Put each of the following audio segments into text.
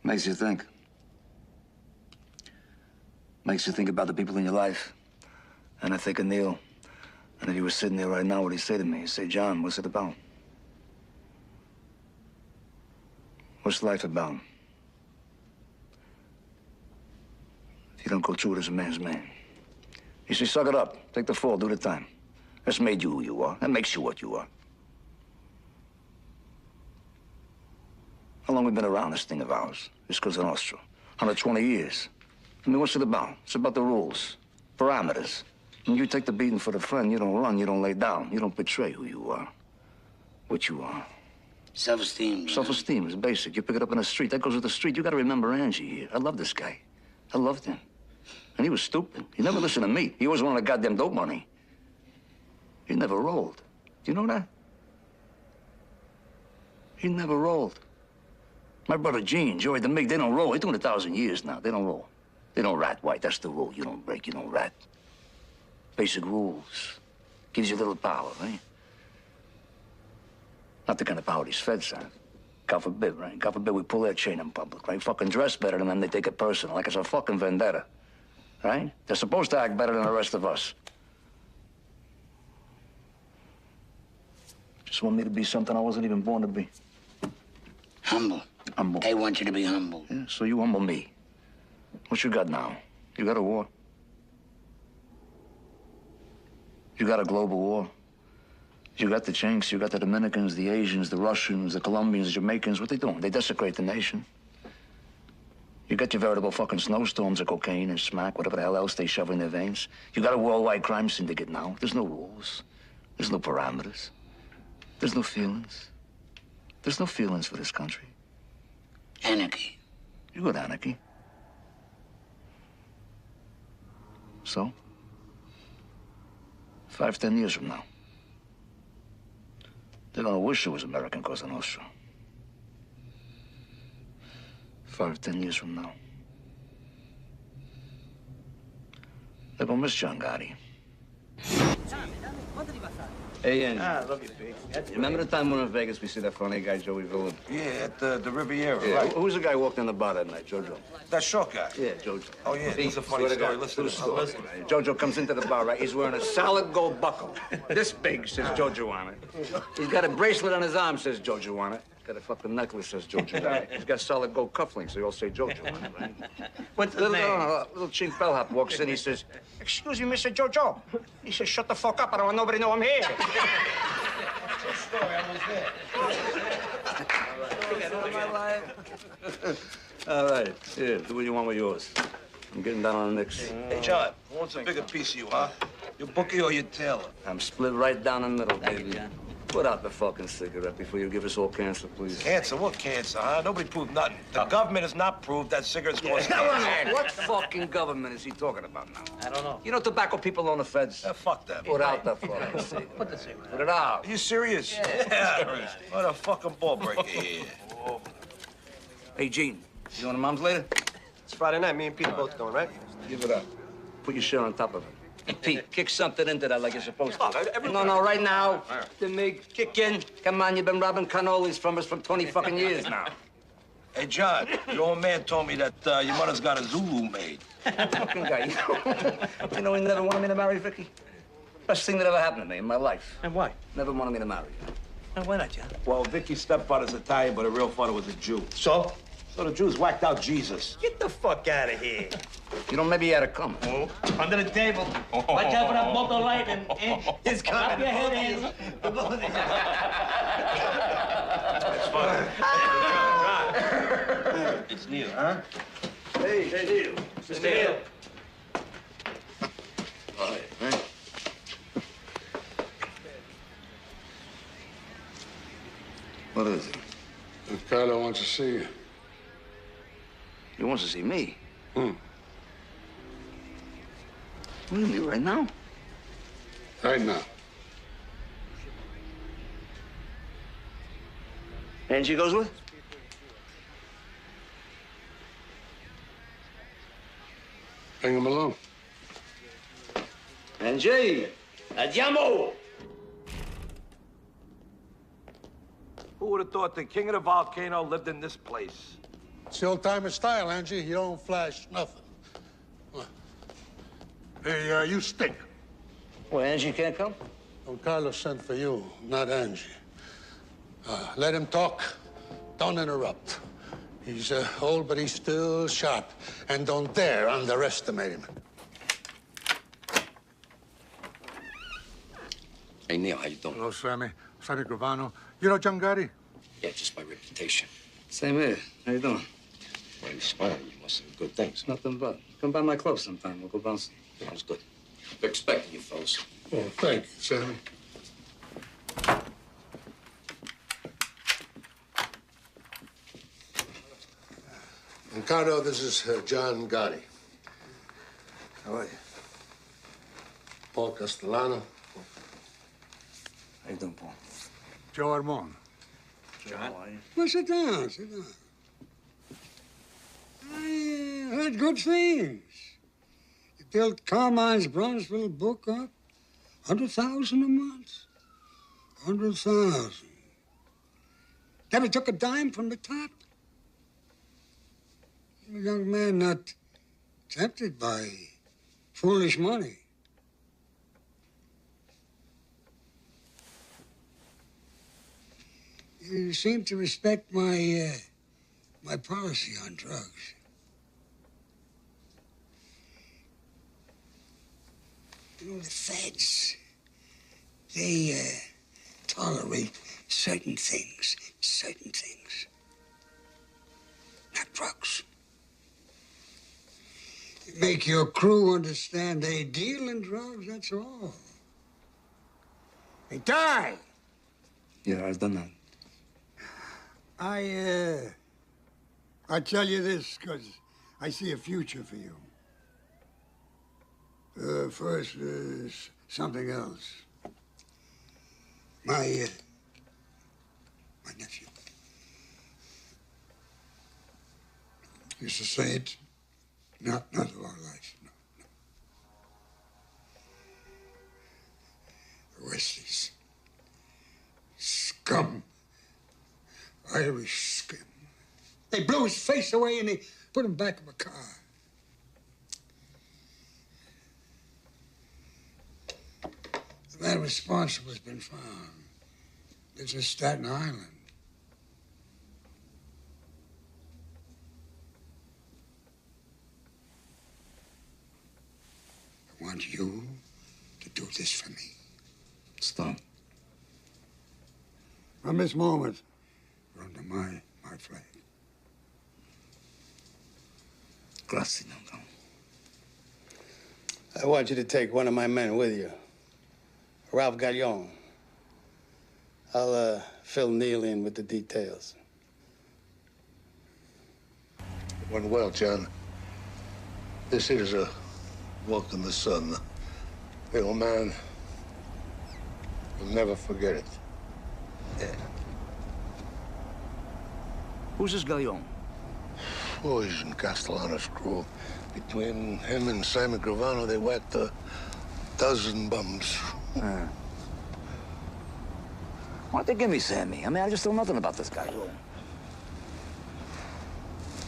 Makes you think. Makes you think about the people in your life. And I think of Neil. And if he was sitting there right now, what he'd say to me? He'd say, John, what's it about? What's life about? If you don't go through it as a man's man. You say, suck it up. Take the fall. Do the time. That's made you who you are. That makes you what you are. How long we been around this thing of ours? This Cosa Nostra. 120 years. I mean, what's it about? It's about the rules, parameters. When you take the beating for the friend, you don't run, you don't lay down. You don't betray who you are, what you are. Self-esteem. Self-esteem is basic. You pick it up in the street. That goes with the street. You got to remember Angie here. I love this guy. I loved him. And he was stupid. He never listened to me. He always wanted goddamn dope money. He never rolled. Do you know that? He never rolled. My brother Gene, Joey the Mig, they don't roll. They're doing 1,000 years now. They don't roll. They don't rat, White. That's the rule. You don't break, you don't rat. Basic rules. Gives you a little power, right? Not the kind of power these feds have. God forbid, right? God forbid we pull their chain in public, right? Fucking dress better than them, they take it personal, like it's a fucking vendetta, right? They're supposed to act better than the rest of us. Just want me to be something I wasn't even born to be. Humble. Humble. They want you to be humble. Yeah, so you humble me. What you got now? You got a war. You got a global war. You got the Chinks, you got the Dominicans, the Asians, the Russians, the Colombians, the Jamaicans. What they doing? They desecrate the nation. You got your veritable fucking snowstorms of cocaine and smack, whatever the hell else they shove in their veins. You got a worldwide crime syndicate now. There's no rules. There's no parameters. There's no feelings. There's no feelings for this country. Anarchy. You got anarchy. So? 5, 10 years from now, they're gonna wish it was American Cosa Nostra. 5, 10 years from now, they're gonna miss John Gotti. Hey, Angie. I love you, big. Remember the time we were in Vegas, we see that funny guy, Joey Villain? Yeah, at the Riviera, Yeah. right? Who was the guy who walked in the bar that night, Jojo? That short guy. Yeah, Jojo. Oh, yeah, this is a funny story. Listen to this. Listen. Jojo comes into the bar, right? He's wearing a solid gold buckle. This big, says Jojo on it. He's got a bracelet on his arm, says Jojo on it. Got a fucking necklace, says Jojo on it. He's got solid gold cufflinks, so they all say Jojo on it, right? What's the name? Little chink bellhop walks in, he says, "Excuse me, Mr. Jojo." He says, "Shut the fuck up, I don't want nobody to know I'm here." True story, I was there. All right, here, do what you want with yours. I'm getting down on the Knicks. Hey, John, who wants a bigger piece of you, huh? Your bookie or your tailor? I'm split right down the middle, Thank baby. you, John. Put out the fucking cigarette before you give us all cancer, please. Cancer? What cancer, huh? Nobody proved nothing. The government has not proved that cigarettes cause cancer. What fucking government is he talking about now? I don't know. You know tobacco people own the feds? Fuck that. Put out the fucking cigarette. Put the cigarette. Put it out. Are you serious? Yeah. What a fucking ball breaker here. Hey, Gene, you going to Mom's later? It's Friday night. Me and Peter both going, right? Give it up. Put your share on top of it. Pete, kick something into that like you're supposed to. Every- No, right now. The Mig, kick in. Come on, you've been robbing cannolis from us for 20 fucking years now. Hey, John, your old man told me that your mother's got a Zulu maid. Fucking guy, you know he never wanted me to marry Vicky? Best thing that ever happened to me in my life. And why? Never wanted me to marry her. And why not, John? Well, Vicky's stepfather's Italian, but her real father was a Jew. So? So the Jews whacked out Jesus. Get the fuck out of here. You know, maybe he had to come. Oh, under the table. Watch out for that bolt of lightning. It's coming. Clap your head in. That's fine. It's Neil, huh? Hey, Neil. Mr. Neil. All right, man. What is it? Ricardo wants to see you. He wants to see me. Hmm. What do you mean, right now? Right now. Angie goes with? Bring him along. Angie! Andiamo! Who would have thought the king of the volcano lived in this place? It's the old-timer style, Angie. You don't flash nothing. Hey, you stink. Well, Angie can't come? Don Carlos sent for you, not Angie. Let him talk. Don't interrupt. He's old, but he's still sharp. And don't dare underestimate him. Hey, Neil, how you doing? Hello, Sammy. Sammy Gravano. You know John Gotti? Yeah, just by reputation. Same here. How you doing? Why are you smiling? You must have good things. Nothing but. Come by my club sometime. We'll go bouncing. Sounds good. We're expecting you, fellas. Oh, thank you, Sammy. Ricardo, this is John Gotti. How are you? Paul Castellano. How you doing, Paul? Joe Armon. John? How are you? Well, sit down, sit down. I heard good things. You built Carmine's Brownsville book up. 100,000 a month. 100,000. Never took a dime from the top. A young man not tempted by foolish money. You seem to respect my policy on drugs. You know, the feds, they tolerate certain things. Not drugs. You make your crew understand they deal in drugs, that's all. They die. Yeah, I've done that. I tell you this because I see a future for you. First, something else. My nephew used to say it. Not of our life, no. The West is scum. Irish scum. They blew his face away and they put him back in a car. The man responsible has been found. Lives in Staten Island. I want you to do this for me. It's done. From this moment, you're under my flag. Grazie, Don. I want you to take one of my men with you. Ralph Gallon. I'll fill Neil in with the details. It went well, John. This is a walk in the sun. The old man will never forget it. Yeah. Who's this Gallon? Oh, he's in Castellano's crew. Between him and Simon Gravano, they whacked a dozen bums. Why don't they give me Sammy? I mean, I just know nothing about this guy.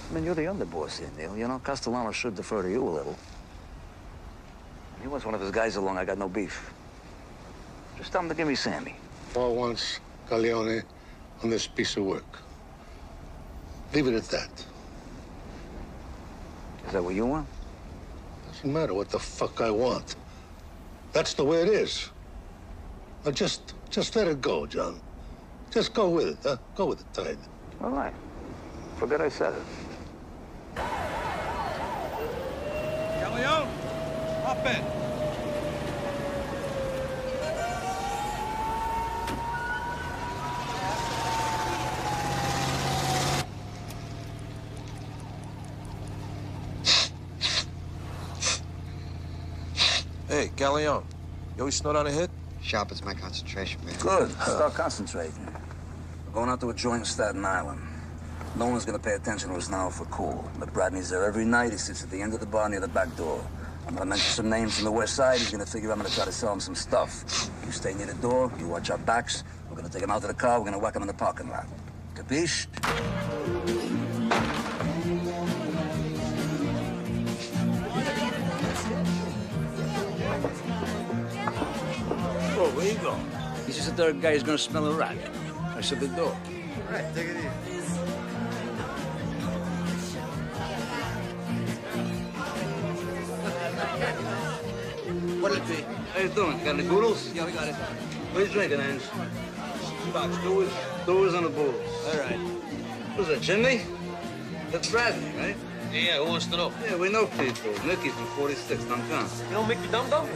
I mean, you're the underboss here, Neil. You know, Castellano should defer to you a little. He wants one of his guys along. I got no beef. Just tell him to give me Sammy. Paul wants Galleone on this piece of work. Leave it at that. Is that what you want? Doesn't matter what the fuck I want. That's the way it is. Now just let it go, John. Just go with it, huh? Go with the tide. All right. Forget I said it. Galleon, hop in. Hey, Galleon, you always snort on a hit? Sharpens my concentration, man. Good. Start concentrating. We're going out to a joint in Staten Island. No one's gonna pay attention to us now if we're cool. But Bradney's there every night. He sits at the end of the bar near the back door. I'm gonna mention some names from the West Side. He's gonna figure I'm gonna try to sell him some stuff. You stay near the door. You watch our backs. We're gonna take him out to the car. We're gonna whack him in the parking lot. Capiche? go? He just a third guy is gonna smell a rat. I said the door. All right, take it easy. What'll it be? How you doing? Got any noodles? Yeah, we got it. What are you drinking, Ange? Stewards on the booze. All right. Who's that, Jimmy? That's Bradley, right? Yeah, who wants to know? Yeah, we know people. Mickey's from 46, downtown. You know Mickey Dum Dum?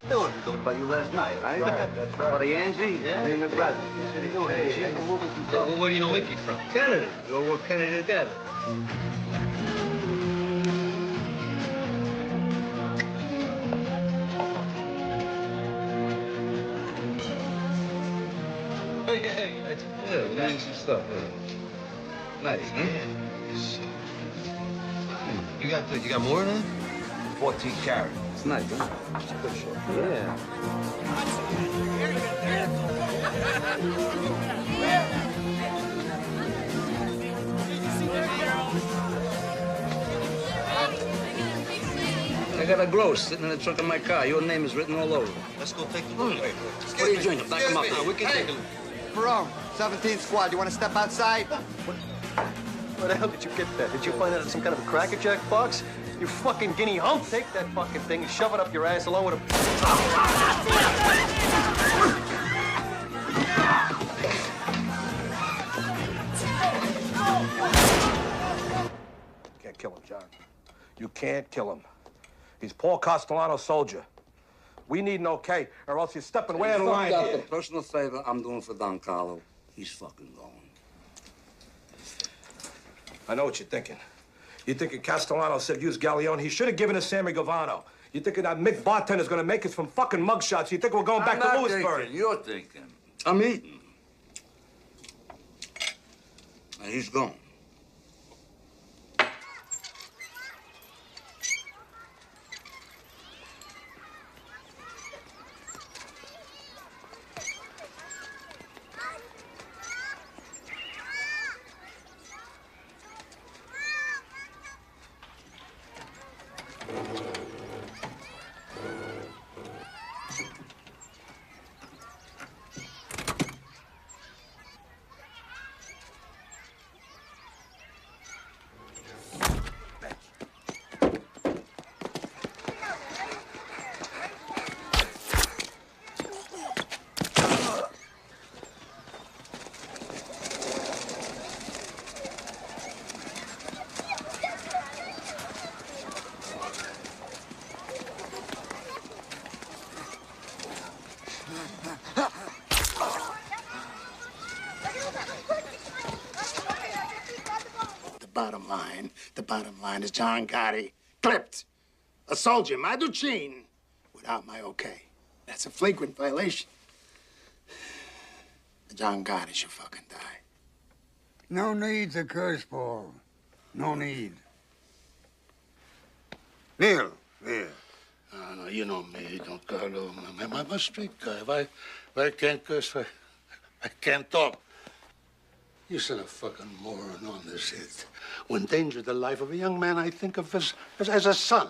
Told about you last night, right? That's right. Buddy Angie, yeah. And Bradley. Well, where do you know Mickey from? Kennedy. We all work Kennedy together. Yeah, nice and stuff. Nice, huh? You got more than that? 14 carat. It's nice, huh? Good shot. Yeah. I got a gross sitting in the trunk of my car. Your name is written all over it. Let's go take a look. What are you drinking? Back him up. We can take a look. Ferrone, 17th squad, you want to step outside? Where the hell did you get that? Did you find that at some kind of a Cracker Jack box? You fucking guinea hump. Take that fucking thing and shove it up your ass along with a... Can't kill him, John. You can't kill him. He's Paul Castellano's soldier. We need an okay, or else you're stepping way out of line The here. personal favor I'm doing for Don Carlo, he's fucking gone. I know what you're thinking. You're thinking Castellano said use Galleone. He should have given us Sammy Govano. You're thinking that Mick bartender's gonna make us from fucking mugshots. You think we're going back to Lewisburg. You're thinking. I'm eating. And he's gone. The bottom line is John Gotti clipped a soldier, Maduchin, without my okay. That's a flagrant violation. John Gotti should fucking die. No need to curse, Paul. No need. Neil. No, you know me, don't Carlo. I'm a straight guy. If I can't curse, I can't talk. You sent a fucking moron on this hit. Who endangered the life of a young man I think of as a son.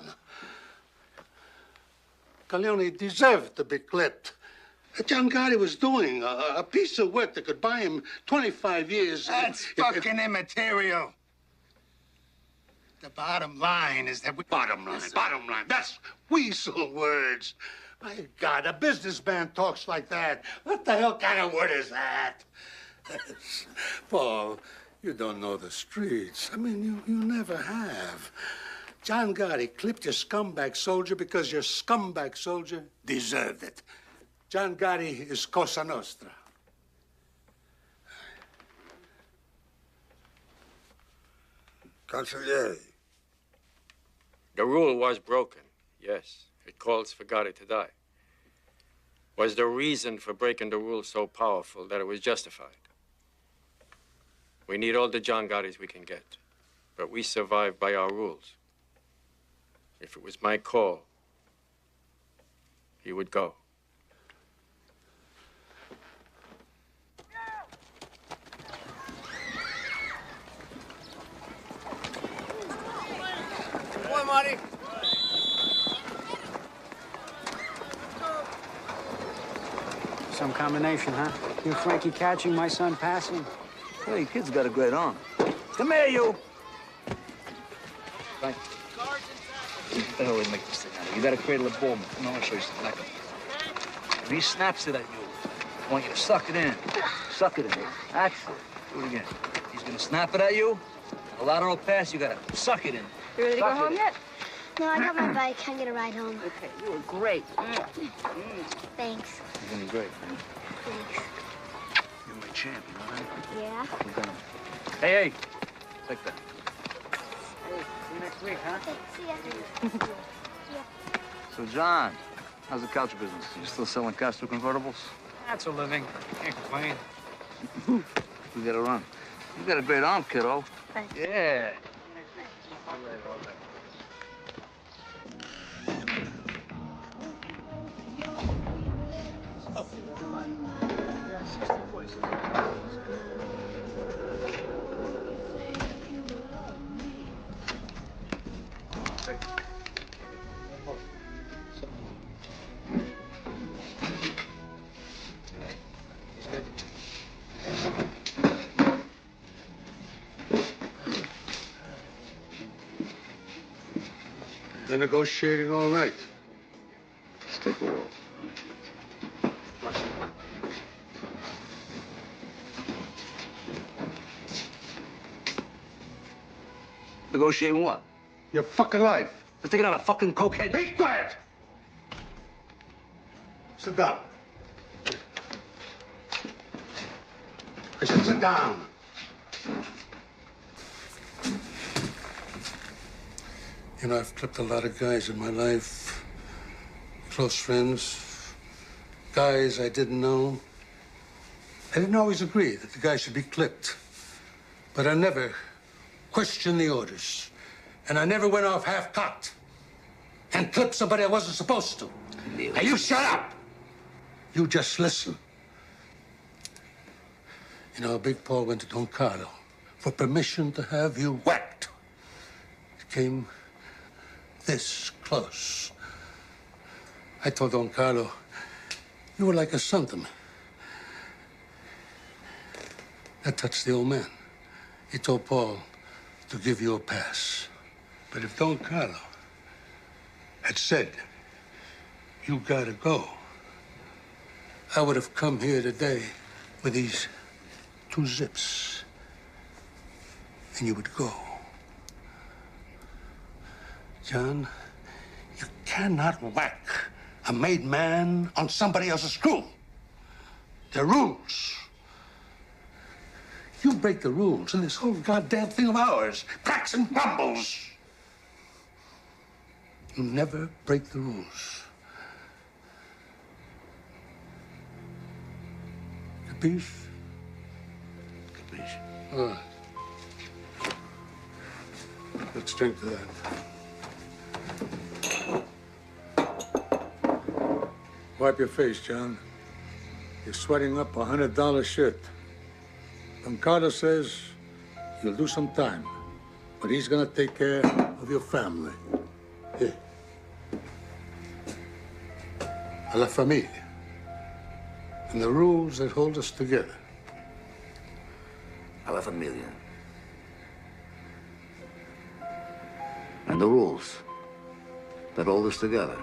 Galleone deserved to be clipped. John Gotti was doing a piece of work that could buy him 25 years. That's fucking immaterial. The bottom line is that we... Bottom line. That's weasel words. My God, a businessman talks like that. What the hell kind of word is that? Paul, you don't know the streets. I mean, you never have. John Gotti clipped your scumbag soldier because your scumbag soldier deserved it. John Gotti is Cosa Nostra. Consigliere. The rule was broken, yes. It calls for Gotti to die. Was the reason for breaking the rule so powerful that it was justified? We need all the John Gottis we can get, but we survive by our rules. If it was my call, he would go. Come on, Marty. some combination, huh? You Frankie catching, my son passing. Hey, kid's got a great arm. Come here, you. Right. What the hell we make this thing out of? You gotta cradle a ball. Come on, I'll show you something like it. If he snaps it at you, I want you to suck it in. Suck it in. That's it. Do it again. He's gonna snap it at you. A lateral pass, you gotta suck it in. You ready to go Suck it home in. yet? No, I got my bike. Can't get a ride home. Okay, you were great. Thanks. You're gonna be great. Thanks. You're my champ, you know that? Yeah? We're gonna... Hey! Take that. Hey, see you next week, huh? See ya. So, John, how's the couch business? You still selling Castro convertibles? That's a living. Can't complain. We gotta run. You got a great arm, kiddo. Thanks. Yeah. They're negotiating all right. Let's take a walk. Negotiating what? Your fucking life. They're taking out a fucking cokehead. Be quiet! Sit down. I said sit down. You know, I've clipped a lot of guys in my life. Close friends. Guys I didn't know. I didn't always agree that the guy should be clipped. But I never questioned the orders. And I never went off half-cocked and clipped somebody I wasn't supposed to. Now, you shut up! You just listen. You know, Big Paul went to Don Carlo for permission to have you whacked. It came this close. I told Don Carlo, you were like a son to me. That touched the old man. He told Paul to give you a pass. But if Don Carlo had said, you gotta go, I would have come here today with these 2 zips, and you would go. John, you cannot whack a made man on somebody else's crew. There are rules. You break the rules, and this whole goddamn thing of ours cracks and crumbles. You never break the rules. Capiche? Capiche. All right. Let's drink to that. Wipe your face, John. You're sweating up a $100 shirt. Don Carlos says you'll do some time, but he's gonna take care of your family. Here. A la familia. And the rules that hold us together. A la familia. And the rules that hold us together.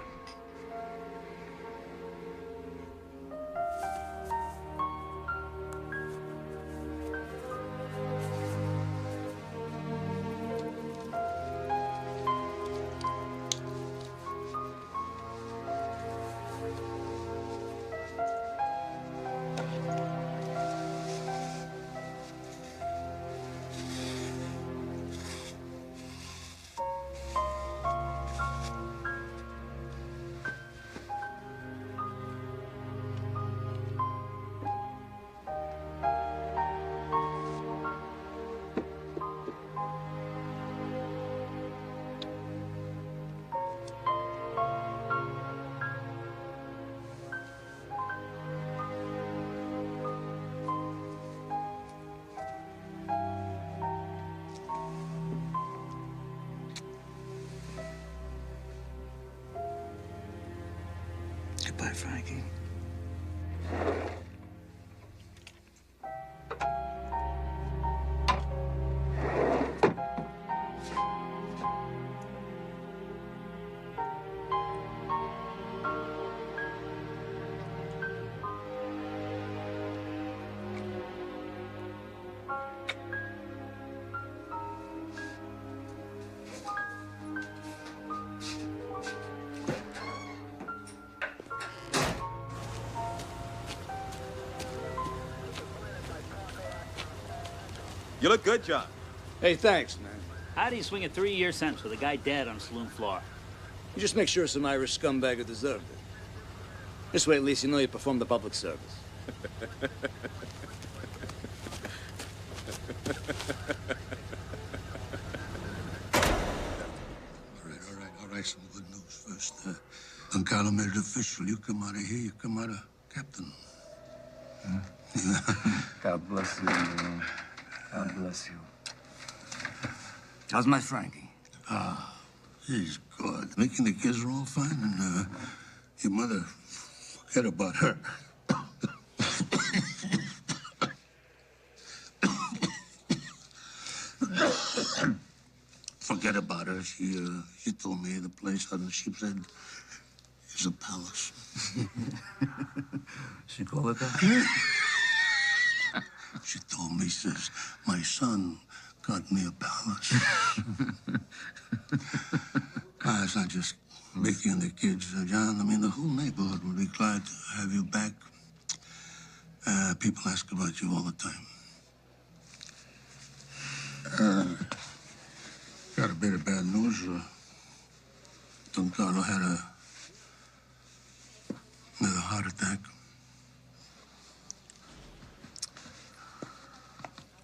Goodbye, Frankie. You look good, John. Hey, thanks, man. How do you swing a 3-year sentence with a guy dead on a saloon floor? You just make sure some Irish scumbag who deserved it. This way, at least, you know you performed the public service. All right, some good news first. Don Carlo made it official. You come out of here, you come out of captain. God bless you, man. God bless you. How's my Frankie? He's good. Making the kids are all fine, and your mother, forget about her. Forget about her. She told me the place on the ship's head is a palace. She called it that? She told me, says, my son got me a palace. It's not just Mickey and the kids, John. I mean, the whole neighborhood would be glad to have you back. People ask about you all the time. Got a bit of bad news. Don Carlo had another heart attack.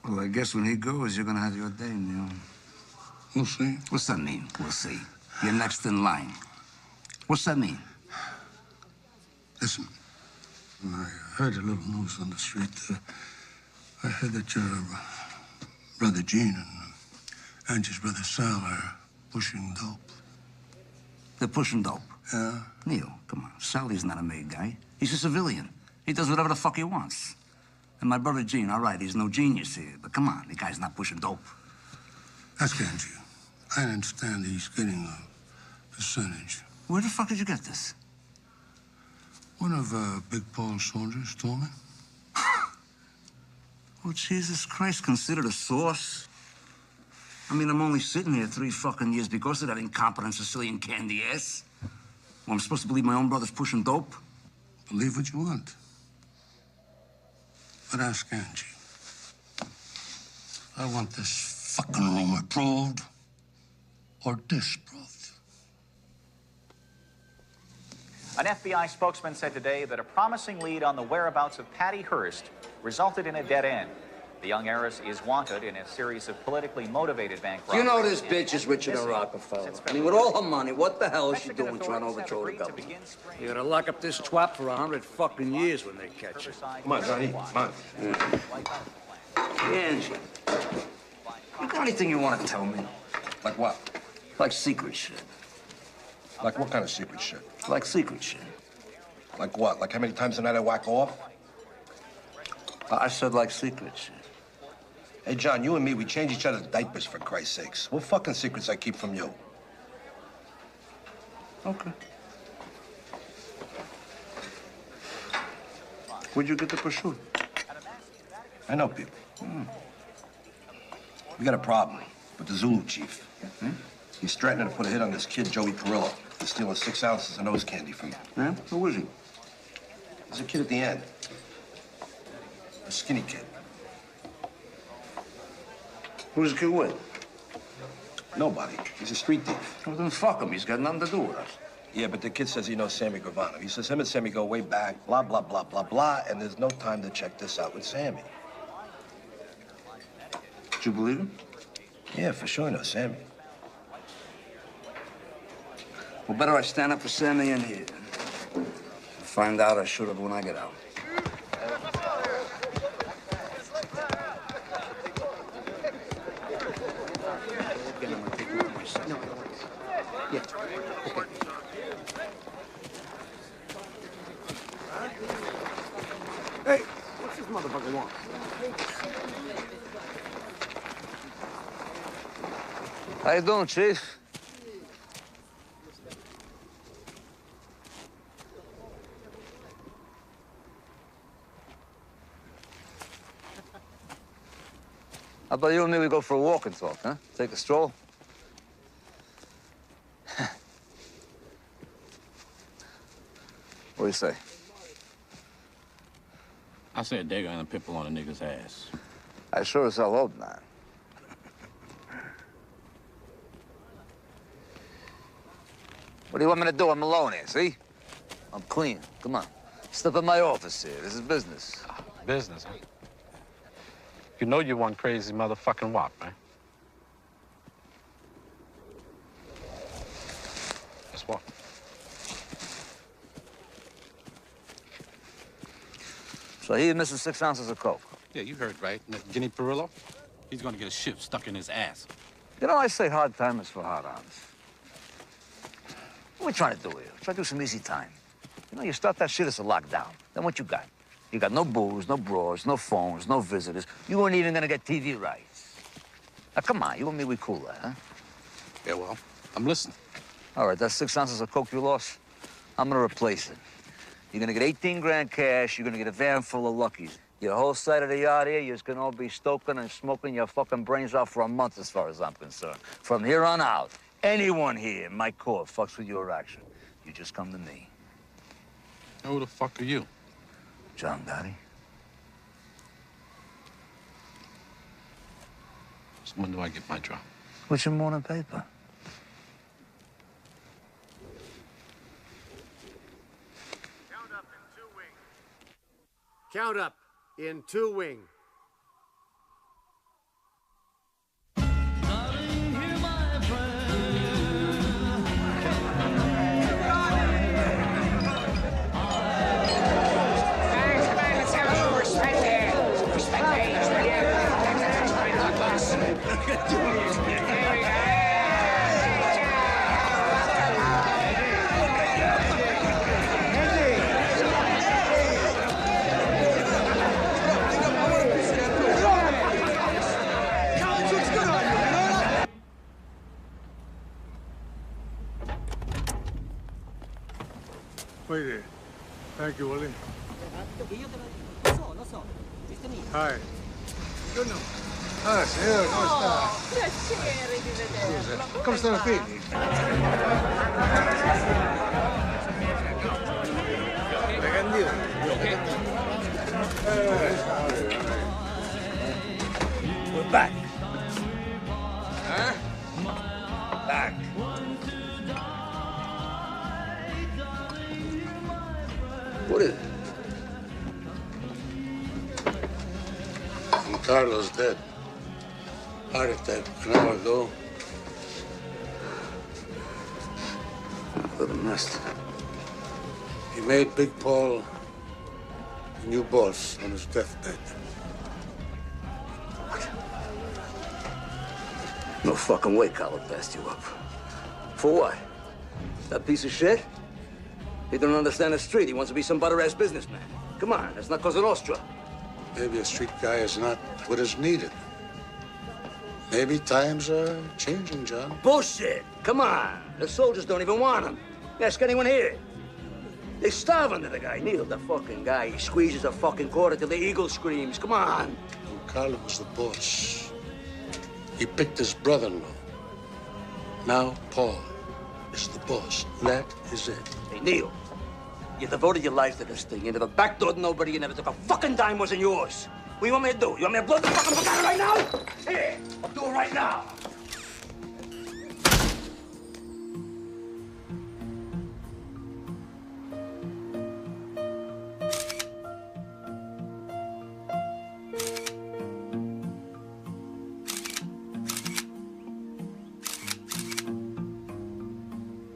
Well, I guess when he goes, you're gonna have your day, Neil. We'll see. What's that mean? We'll see. You're next in line. What's that mean? Listen, I heard a little news on the street. I heard that your brother Gene and Angie's brother Sal are pushing dope. They're pushing dope? Yeah. Neil, come on. Sally's not a made guy. He's a civilian. He does whatever the fuck he wants. And my brother Gene, all right, he's no genius here, but come on, the guy's not pushing dope. Ask Angie. I understand he's getting a percentage. Where the fuck did you get this? One of Big Paul's soldiers told me. Oh, Jesus Christ, considered a source? I mean, I'm only sitting here 3 fucking years because of that incompetent Sicilian candy ass. Well, I'm supposed to believe my own brother's pushing dope? Believe what you want. But ask Angie. I want this fucking rumor proved or disproved. An FBI spokesman said today that a promising lead on the whereabouts of Patty Hearst resulted in a dead end. The young heiress is wanted in a series of politically motivated bank robberies. You know this bitch is richer than Rockefeller. I mean, with all her money, what the hell is she doing trying to overthrow the government? You're gonna lock up this twat for 100 fucking years when they catch her. Come on, Johnny, come on. Angie, you got anything you want to tell me? Like what? Like secret shit. Like what kind of secret shit? Like secret shit. Like what? Like how many times a night I whack off? I said like secret shit. Hey, John, you and me, we change each other's diapers, for Christ's sakes. What fucking secrets I keep from you? Okay. Where'd you get the prosciutto? I know people. We got a problem with the Zulu chief. He's threatening to put a hit on this kid, Joey Carrillo. He's stealing 6 ounces of nose candy from him. Yeah? Who is he? There's a kid at the end. A skinny kid. Who's the kid with? Nobody. He's a street thief. Well, then fuck him. He's got nothing to do with us. Yeah, but the kid says he knows Sammy Gravano. He says him and Sammy go way back, blah, blah, blah, blah, blah, and there's no time to check this out with Sammy. Did you believe him? Yeah, for sure, no Sammy. Well, better I stand up for Sammy in here. Find out I should have when I get out. Hey, what's this motherfucker want? How you doing, Chief? How about you and me, we go for a walk and talk, huh? Take a stroll? What do you say? I said they're gonna pimple on a nigga's ass. I sure as hell hope not. What do you want me to do? I'm alone here, see? I'm clean. Come on. Step in my office here. This is business. Business, huh? You know you one crazy motherfucking wop, right? Let's walk. So he missing 6 ounces of coke. Yeah, you heard right. And that Guinea Perillo, he's gonna get a shift stuck in his ass. You know, I say hard time is for hard-ons. What are we trying to do here? Try to do some easy time. You know, you start that shit as a lockdown. Then what you got? You got no booze, no bras, no phones, no visitors. You weren't even gonna get TV rights. Now, come on, you and me, we cool that, huh? Yeah, well, I'm listening. All right, that's 6 ounces of coke you lost. I'm gonna replace it. You're gonna get 18 grand cash. You're gonna get a van full of luckies. Your whole side of the yard here, you're just gonna all be stoking and smoking your fucking brains out for a month, as far as I'm concerned. From here on out, anyone here in my court fucks with your action, you just come to me. Who the fuck are you? John Gotti. So when do I get my drop? What's your morning paper? Count up in 2 wing. Wait there. Thank you, Willie. Hi. Ah, signore, come sta? Piacere di vederla. Scusa, come stanno i figli? Gambino. We're back. Huh? Back. What is it? Carlos dead. Heart attack an hour ago. What a mess. He made Big Paul a new boss on his deathbed. No fucking way Carlo passed you up. For what? That piece of shit? He don't understand the street. He wants to be some butter-ass businessman. Come on, that's not Cosa Nostra. Maybe a street guy is not what is needed. Maybe times are changing, John. Bullshit! Come on. The soldiers don't even want him. Ask anyone here. They starve under the guy. Neil, the fucking guy. He squeezes a fucking quarter till the eagle screams. Come on. When Carlo was the boss, he picked his brother-in-law. Now Paul is the boss. That is it. Hey, Neil. You devoted your life to this thing. You never backdoored nobody. You never took a fucking dime wasn't yours. What do you want me to do? You want me to blow the fucking fuck out right now? Here, I'll do it right now.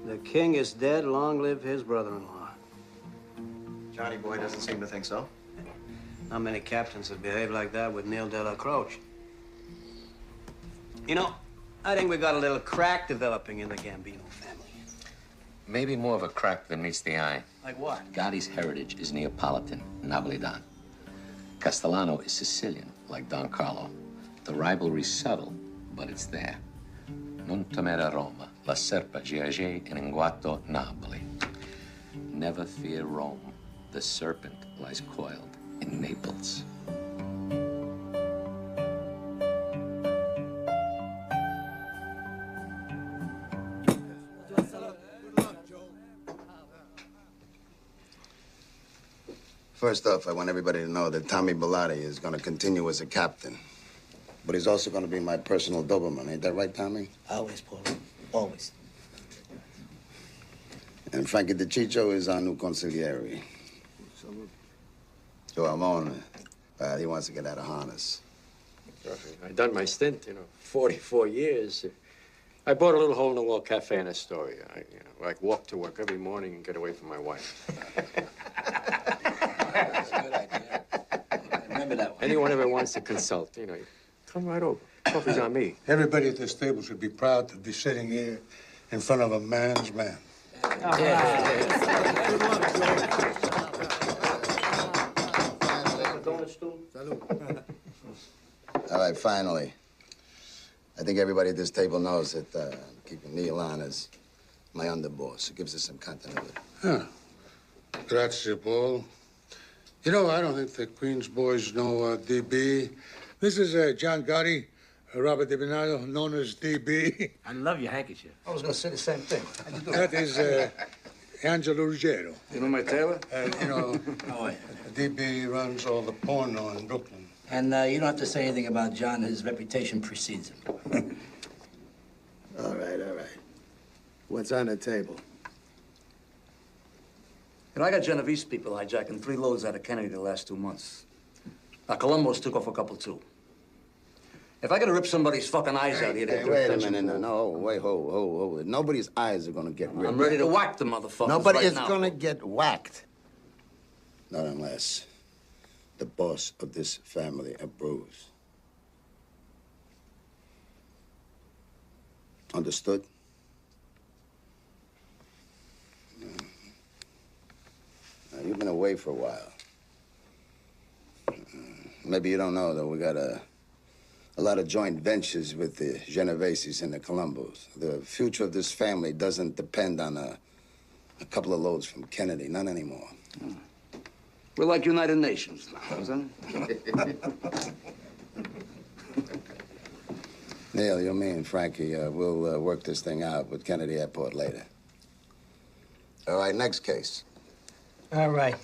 The king is dead. Long live his brother-in-law. Johnny boy doesn't seem to think so. Not many captains would behave like that with Neil de la Croce. You know, I think we got a little crack developing in the Gambino family. Maybe more of a crack than meets the eye. Like what? Gotti's heritage is Neapolitan, Napolitan. Castellano is Sicilian, like Don Carlo. The rivalry's subtle, but it's there. Non temere Roma, la serpa giage in inguato Napoli. Never fear Rome. The serpent lies coiled in Naples. First off, I want everybody to know that Tommy Bellotti is going to continue as a captain. But he's also going to be my personal Doberman. Ain't that right, Tommy? Always, Paul. Always. And Frankie DeCiccio is our new consigliere. So Ramon, he wants to get out of harness. I done my stint, 44 years. I bought a little hole-in-the-wall cafe in Astoria. I walk to work every morning and get away from my wife. That's a good idea. Remember that one. Anyone ever wants to consult, you come right over. Coffee's on me. Everybody at this table should be proud to be sitting here in front of a man's man. All right, finally. I think everybody at this table knows that keeping Neil on is my underboss. It gives us some continuity. Huh. Grazie, Paul. You know, I don't think the Queens boys know DB. This is John Gotti, Robert DiBernardo, known as DB. I love your handkerchief. I was going to say the same thing. That is Angelo Ruggiero. You know my tailor? DB runs all the porno in Brooklyn. And you don't have to say anything about John. His reputation precedes him. All right. What's on the table? I got Genovese people hijacking 3 loads out of Kennedy the last 2 months. Now, Colombo's took off a couple, too. If I gotta rip somebody's fucking eyes out here... Wait a minute. No, wait, hold. Nobody's eyes are gonna get ripped. I'm ready to whack the motherfuckers Nobody right is now. gonna get whacked. Not unless the boss of this family approves. Understood? Now, you've been away for a while. Maybe you don't know, though, we got a lot of joint ventures with the Genoveses and the Colombos. The future of this family doesn't depend on a couple of loads from Kennedy. None anymore. We're like United Nations now, isn't it? Neil, you, me, and Frankie, we'll work this thing out with Kennedy Airport later. All right, next case. All right.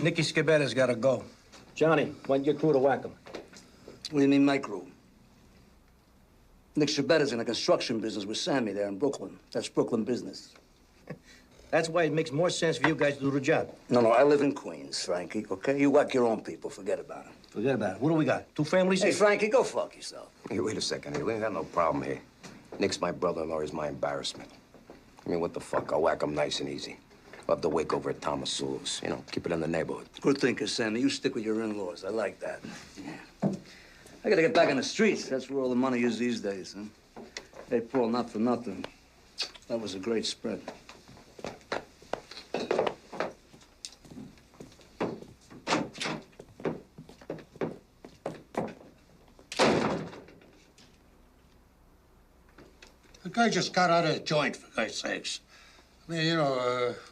Nicky Scabetta's got to go. Johnny, want your crew to whack him? What do you mean, my crew? Nick Shabetta's in the construction business with Sammy there in Brooklyn. That's Brooklyn business. That's why it makes more sense for you guys to do the job. No, I live in Queens, Frankie, okay? You whack your own people. Forget about it. Forget about it. What do we got? 2 families? Hey, Frankie, go fuck yourself. Hey, wait a second. Hey, we ain't got no problem here. Nick's my brother-in-law. He's my embarrassment. I mean, what the fuck? I'll whack him nice and easy. We'll have the wake over at Thomas Sewell's. Keep it in the neighborhood. Good thinker, Sammy. You stick with your in-laws. I like that. Yeah. I gotta get back on the streets. That's where all the money is these days, huh? Hey, Paul, not for nothing. That was a great spread. The guy just got out of a joint, for God's sakes. I mean,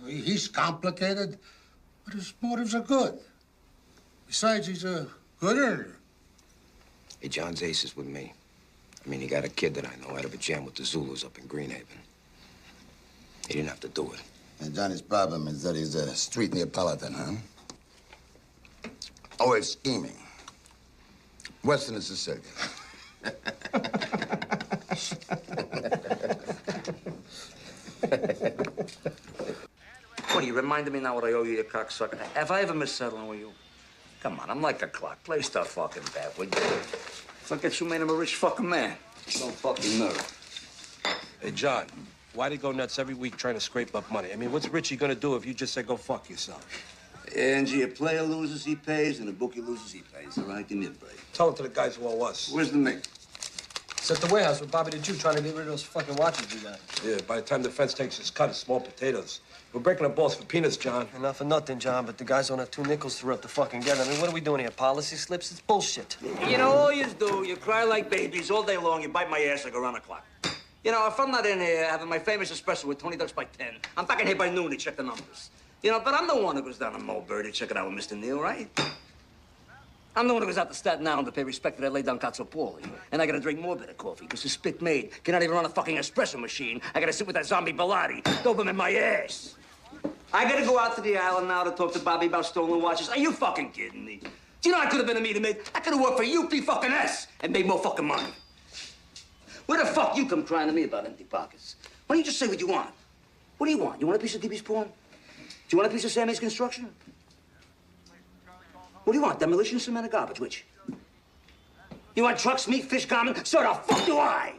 he's complicated, but his motives are good. Besides, he's a good earner. Hey, John's ace is with me. I mean, he got a kid that I know out of a jam with the Zulus up in Greenhaven. He didn't have to do it. And Johnny's problem is that he's a street Neapolitan, huh? Always scheming. Western and Sicilian. What, you reminded me now what I owe you, you cocksucker? Have I ever missed settling with you? Come on, I'm like a clock. Play stuff fucking bad, would you? Look at you made him a rich fucking man. Don't fucking nerve. Hey, John, why do you go nuts every week trying to scrape up money? I mean, what's Richie gonna do if you just say go fuck yourself? Angie, a player loses, he pays, and a bookie loses, he pays. All right, give me a break. Tell it to the guys who owe us. Where's the mate? It's at the warehouse with Bobby the Jew trying to get rid of those fucking watches we got. Yeah, by the time the fence takes its cut, it's small potatoes. We're breaking the balls for peanuts, John. Not for nothing, John, but the guys don't have 2 nickels to rub the fucking together. I mean, what are we doing here? Policy slips? It's bullshit. You know, all you do, you cry like babies all day long, you bite my ass like around the clock. You know, if I'm not in here having my famous espresso with 20 ducks by 10, I'm back in here by noon to check the numbers. You know, but I'm the one who goes down to Mulberry to check it out with Mr. Neal, right? I'm the one who goes out to Staten Island to pay respect to that lay-down Cazzopoli. And I gotta drink more bitter coffee, because the spit maid cannot even run a fucking espresso machine. I gotta sit with that zombie Bilotti, Doberman in my ass. I gotta go out to the island now to talk to Bobby about stolen watches. Are you fucking kidding me? Do you know I could have been a meter maid? I could have worked for UP and made more fucking money. Where the fuck you come crying to me about empty pockets? Why don't you just say what you want? What do you want? You want a piece of DB's porn? Do you want a piece of Sammy's construction? What do you want? Demolition, cement, or garbage? Which? You want trucks, meat, fish, garment? So the fuck do I!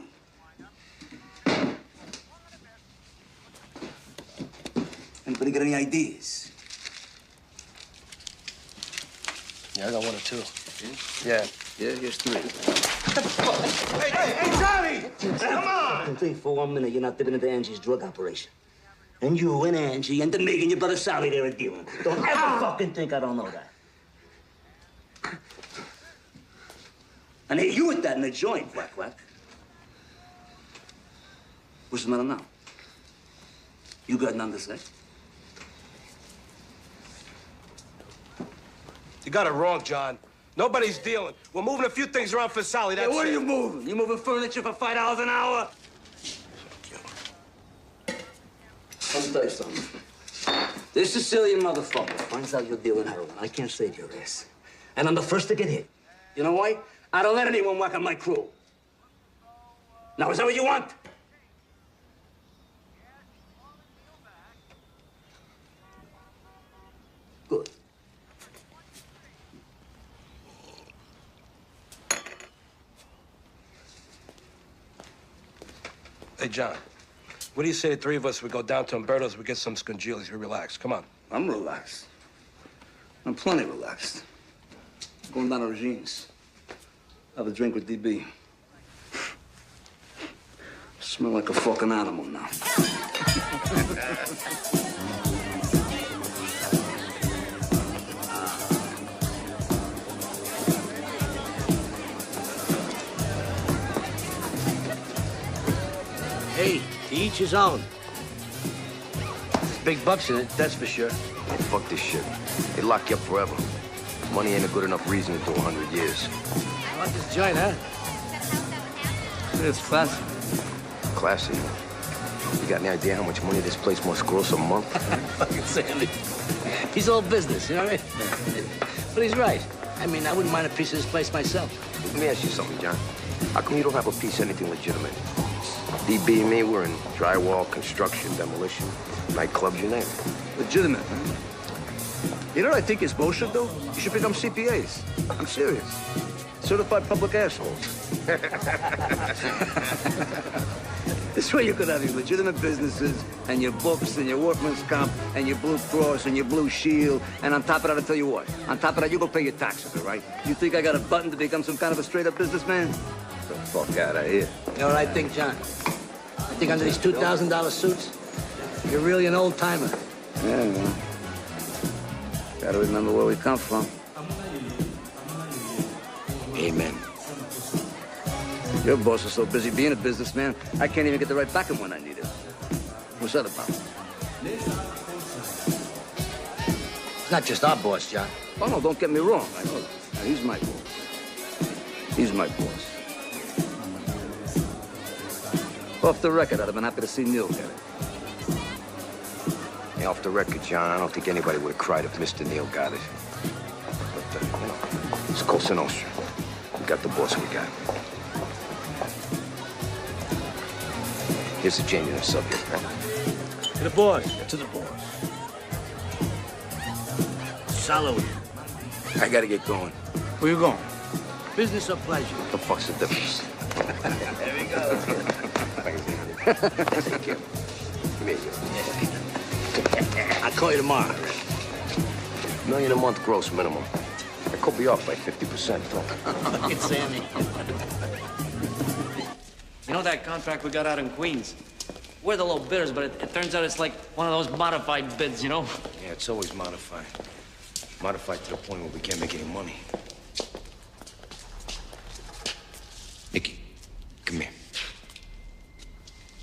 Anybody got any ideas? Yeah, I got one or two. Yeah. Yeah, here's three. Hey, Johnny! Come on! Don't think for 1 minute you're not dipping into Angie's drug operation. And you and Angie and Domingue and your brother Sally, they're a dealing. Don't ever fucking think I don't know that. And hey, you with that in the joint, whack. What's the matter now? You got none to say? You got it wrong, John. Nobody's dealing. We're moving a few things around for Sally, that's What it. are you moving? You moving furniture for $5 an hour? Let me tell you something. This Sicilian motherfucker finds out you're dealing heroin. I can't save your ass. And I'm the first to get hit. You know why? I don't let anyone whack on my crew. Now, is that what you want? Good. Hey, John, what do you say the three of us, we go down to Umberto's, we get some scongilis, we relax. Come on. I'm relaxed. I'm plenty relaxed. Going down to Regine's. Have a drink with DB. Smell like a fucking animal now. Hey, to each his own. There's big bucks in it, that's for sure. Hey, fuck this shit. They lock you up forever. Money ain't a good enough reason to do 100 years. I like this joint, huh? It's classy. Classy. You got any idea how much money this place must gross a month? Fucking Sandy. He's all business, you know what I mean? But he's right. I mean, I wouldn't mind a piece of this place myself. Let me ask you something, John. How come you don't have a piece of anything legitimate? DB and me, we're in drywall, construction, demolition, nightclubs, you name it. Legitimate, huh? You know what I think is bullshit, though? You should become CPAs. I'm serious. Certified public assholes. This way you could have your legitimate businesses and your books and your workman's comp and your Blue Cross and your Blue Shield. And on top of that, I'll tell you what. On top of that, you go pay your taxes, all right? You think I got a button to become some kind of a straight-up businessman? Get the fuck out of here. You know what I think, John? I think under these $2,000 suits, you're really an old-timer. Yeah, well. Gotta remember where we come from. Amen. Your boss is so busy being a businessman, I can't even get the right back him when I need it. What's that about? It's not just our boss, John. Oh, no, don't get me wrong. I know that. Now, he's my boss. He's my boss. Off the record, I'd have been happy to see Neil get it. Hey, off the record, John, I don't think anybody would have cried if Mr. Neil got it. But, you know, it's Cosa Nostra. We got the boss we got. Here's the change in the subject, huh? To the boss. To the boss. Salud. I gotta get going. Where you going? Business or pleasure? What the fuck's the difference? There we go. Take care. Come here, I'll call you tomorrow. $1 million a month gross minimum. I could be off by 50%, though. It's Sammy. You know that contract we got out in Queens? We're the low bidders, but it turns out it's like one of those modified bids, you know? Yeah, it's always modified. Modified to the point where we can't make any money. Nicky, come here.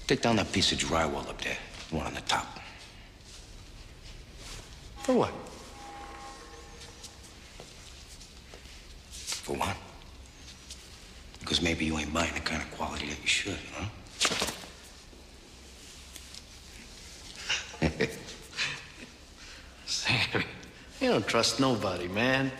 Take down that piece of drywall up there, the one on the top. For what? For what? Because maybe you ain't buying the kind of quality that you should, huh? Sammy, you don't trust nobody, man.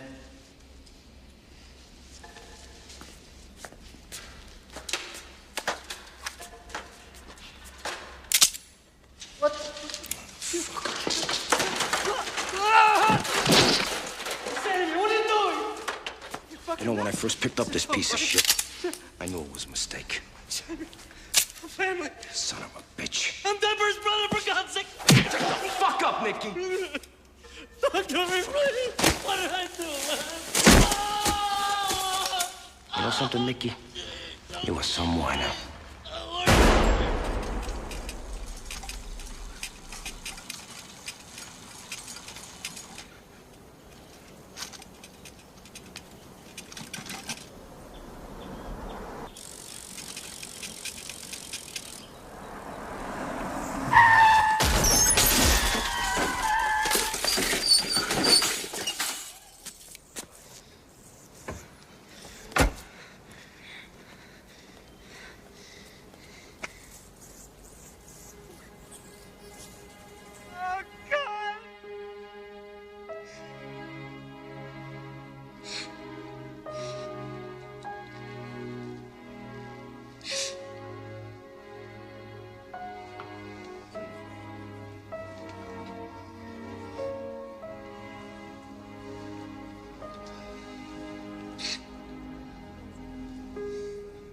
You know, when I first picked up this piece of shit, I knew it was a mistake. Family. Son of a bitch. I'm Deborah's brother, for God's sake. Shut the fuck up, Nicky. Talk to me, please. What did I do, man? You know something, Nicky? You are some whiner.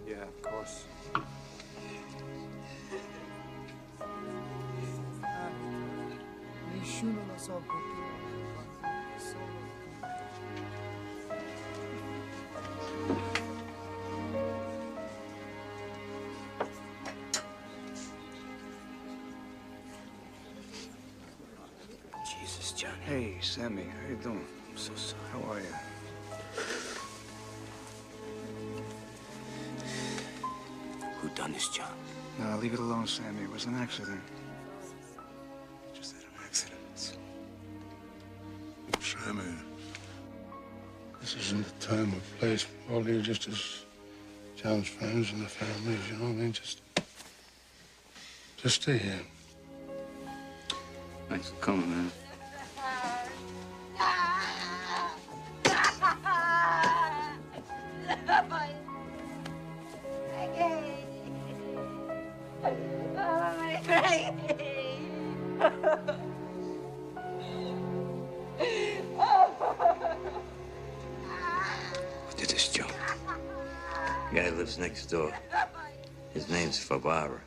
Yeah, of course. Nessuno lo so perché. Jesus, Johnny. Hey, Sammy, how you doing? I'm so sorry. How are you? Who done this, John? No, leave it alone, Sammy. It was an accident. Just had an accident. Sammy, this isn't the time or place. All you just as John's friends and the families, you know what I mean? Just stay here. Thanks for coming, man. Who did this, Joe? Guy lives next door. His name's Favara.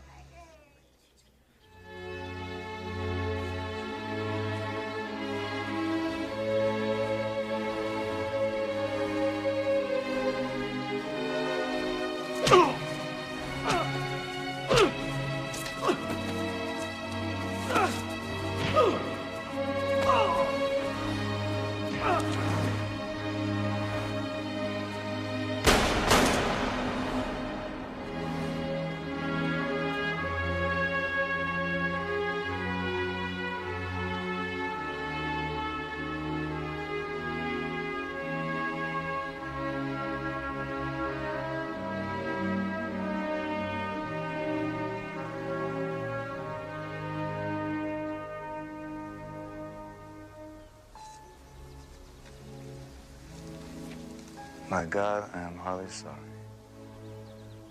My God, I am highly sorry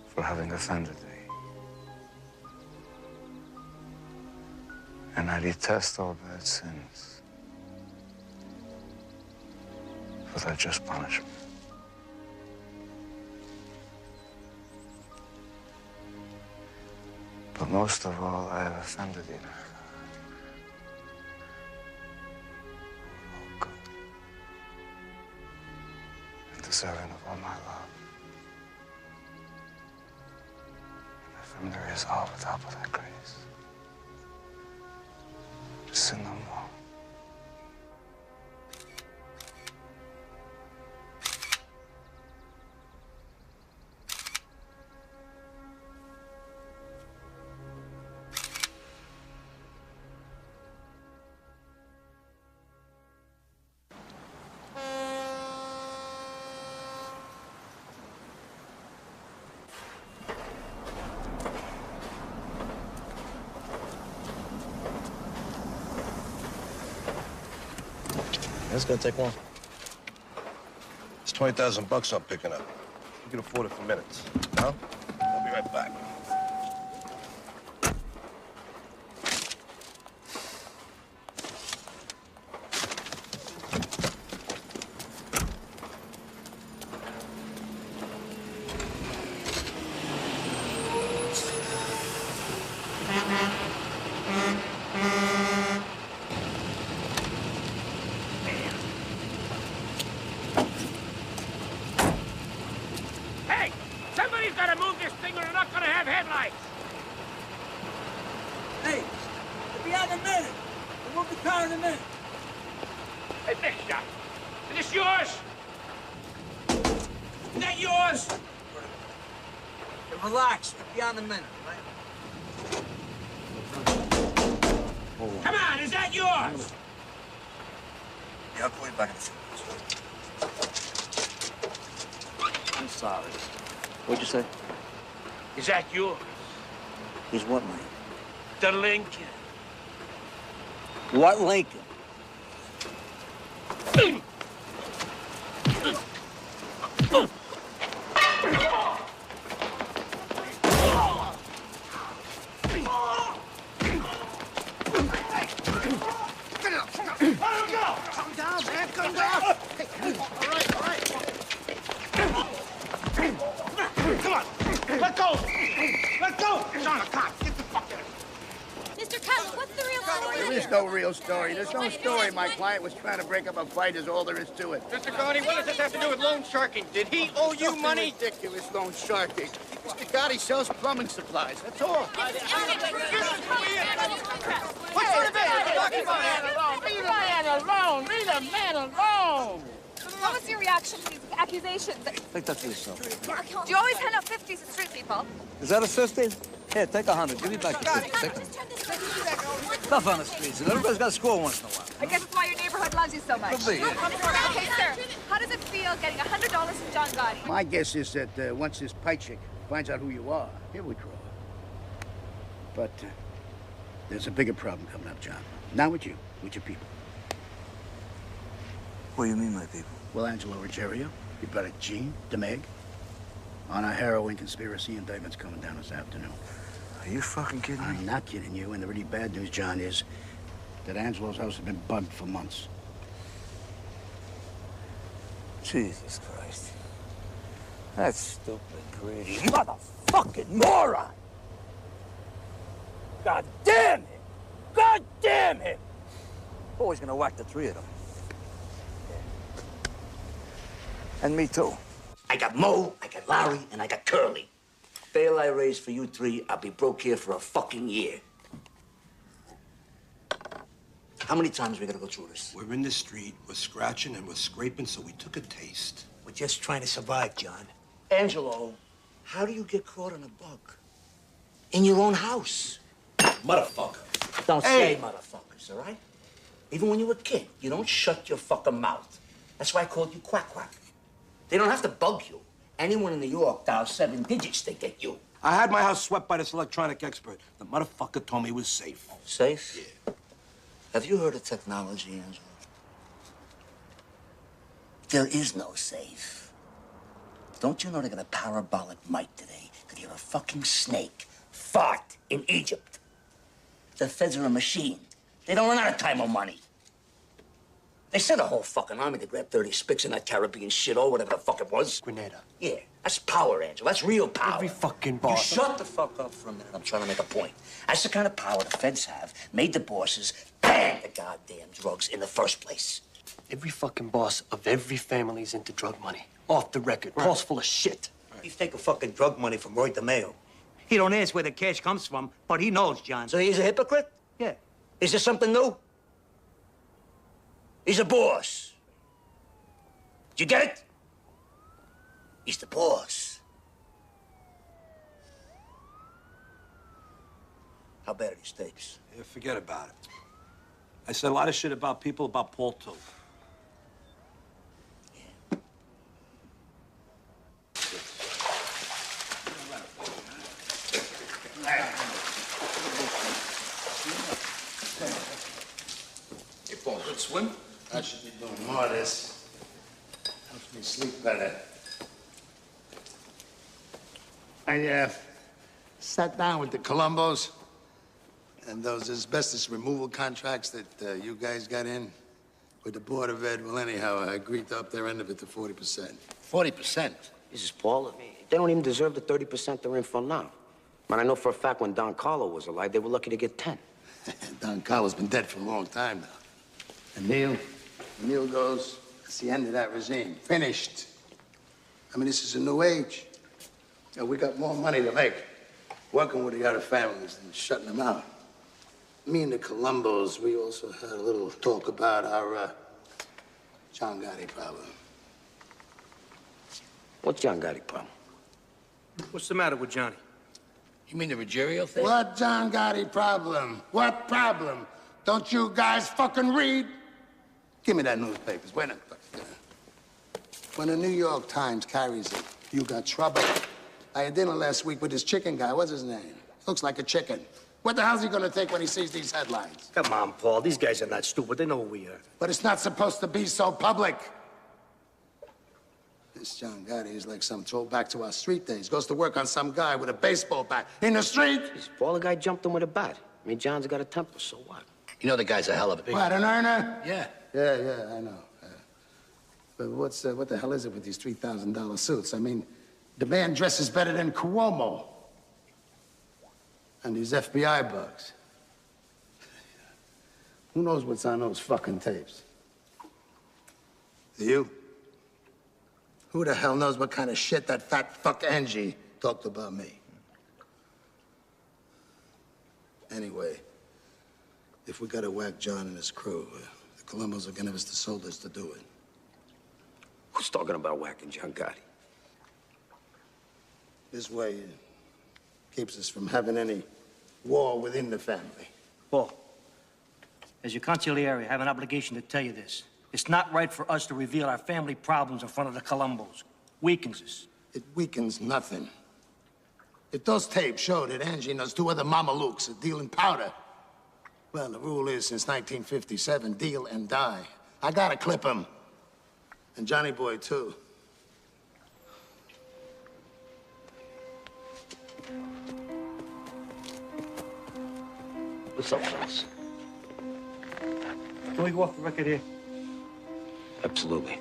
for having offended thee. And I detest all bad sins for thy just punishment. But most of all, I have offended thee. Deserving of all my love. And from there is all without but thy grace. To sin no more. That's gonna take long. It's 20,000 bucks I'm picking up. You can afford it for minutes. Huh? I'll be right back. a minute. Hey, big shot. Is this yours? Is that yours? Hey, relax. Be on the minute, right? Come on, is that yours? Yeah, I'll call you back in a few minutes. I'm sorry. What'd you say? Is that yours? He's what, Lincoln? The Lincoln. What Lincoln? Come down. All right. Come on. Let go. John, a cop. Get the fuck out. Mr. Cutler, what's the real story? There is no real story. There's no story. My client was trying to break up a fight, is all there is to it. Mr. Gotti, what does this have to do with loan sharking? Did he owe you money? Ridiculous loan sharking. Mr. Gotti sells plumbing supplies, that's all. What sort of man? Leave the man alone. What was your reaction to these accusations? Take that to yourself. Do you always hand out 50s to street people? Is that a 50? Here, take 100. Give me back the 50. Take 100. Stuff on the streets. Everybody's got to score once in a while. I guess it's why your neighborhood loves you so much. Could be, yeah. Okay, sir. How does it feel getting $100 from John Gotti? My guess is that once this pie chick finds out who you are, he'll withdraw. But there's a bigger problem coming up, John. Not with you, with your people. What do you mean, my people? Well, Angelo Ruggiero, your brother Gene, DeMeg, on a heroin conspiracy indictment's coming down this afternoon. Are you fucking kidding me? I'm not kidding you, and the really bad news, John, is that Angelo's house has been bugged for months. Jesus Christ. That stupid, greedy motherfucking moron! God damn him! God damn him! Always gonna whack the three of them. And me too. I got Mo, I got Larry, and I got Curly. Bail I raise for you three, I'll be broke here for a fucking year. How many times are we gonna go through this? We're in the street, we're scratching and we're scraping, so we took a taste. We're just trying to survive, John. Angelo, how do you get caught on a bug? In your own house. Motherfucker. Don't say motherfuckers, all right? Even when you were a kid, you don't shut your fucking mouth. That's why I called you Quack Quack. They don't have to bug you. Anyone in New York dials 7 digits, they get you. I had my house swept by this electronic expert. The motherfucker told me it was safe. Safe? Yeah. Have you heard of technology, Angelo? There is no safe. Don't you know they got a parabolic mic today? Could hear a fucking snake fart in Egypt. The feds are a machine. They don't run out of time or money. They sent a whole fucking army to grab 30 spics in that Caribbean shit or whatever the fuck it was. Grenada. Yeah, that's power, Angelo. That's real power. Every fucking You boss. shut the fuck up for a minute. I'm trying to make a point. That's the kind of power the feds have. Made the bosses ban the goddamn drugs in the first place. Every fucking boss of every family's into drug money. Off the record. Paul's full of shit. You take a fucking drug money from Roy DeMeo. He don't ask where the cash comes from, but he knows, John. So he's a hypocrite? Yeah. Is there something new? He's a boss. Did you get it? He's the boss. How bad are these tapes? Yeah, forget about it. I said a lot of shit about people, about Paul, too. Hey, Paul, good swim? I should be doing more of this. Helps me sleep better. I sat down with the Colombos and those asbestos removal contracts that you guys got in with the Board of Ed. Well, anyhow, I agreed to up their end of it to 40%. 40%? This is Paul. They don't even deserve the 30% they're in for now. Man, I know for a fact when Don Carlo was alive, they were lucky to get 10. Don Carlo's been dead for a long time now. And Neil goes, it's the end of that regime. Finished. I mean, this is a new age. You know, we got more money to make working with the other families than shutting them out. me and the Colombos, we also had a little talk about our John Gotti problem. What's John Gotti problem? What's the matter with Johnny? You mean the Ruggiero thing? What John Gotti problem? What problem? Don't you guys fucking read? Give me that newspapers. When the New York Times carries it, you got trouble. I had dinner last week with this chicken guy. What's his name? Looks like a chicken. What the hell's he gonna think when he sees these headlines? Come on, Paul. These guys are not stupid. They know who we are. But it's not supposed to be so public. This John Gotti is like some throwback to our street days. Goes to work on some guy with a baseball bat in the street. Paul, the guy jumped him with a bat. I mean, John's got a temper, so what? You know the guy's a hell of a big... What, an earner? Yeah. Yeah, I know. But what the hell is it with these $3,000 suits? I mean, the man dresses better than Cuomo. And these FBI bugs. Who knows what's on those fucking tapes? You? Who the hell knows what kind of shit that fat fuck Angie talked about me? Anyway, if we gotta whack John and his crew, the Colombos are gonna give us the soldiers to do it. Who's talking about whacking John Gotti? This way it keeps us from having any war within the family. Paul, as your consigliere, I have an obligation to tell you this. It's not right for us to reveal our family problems in front of the Colombos. Weakens us. It weakens nothing. If those tapes show that Angie knows two other Mamalukes are dealing powder, well, the rule is since 1957, deal and die. I gotta clip him. And Johnny Boy, too. What's up, fellas? Can we go off the record here? Absolutely.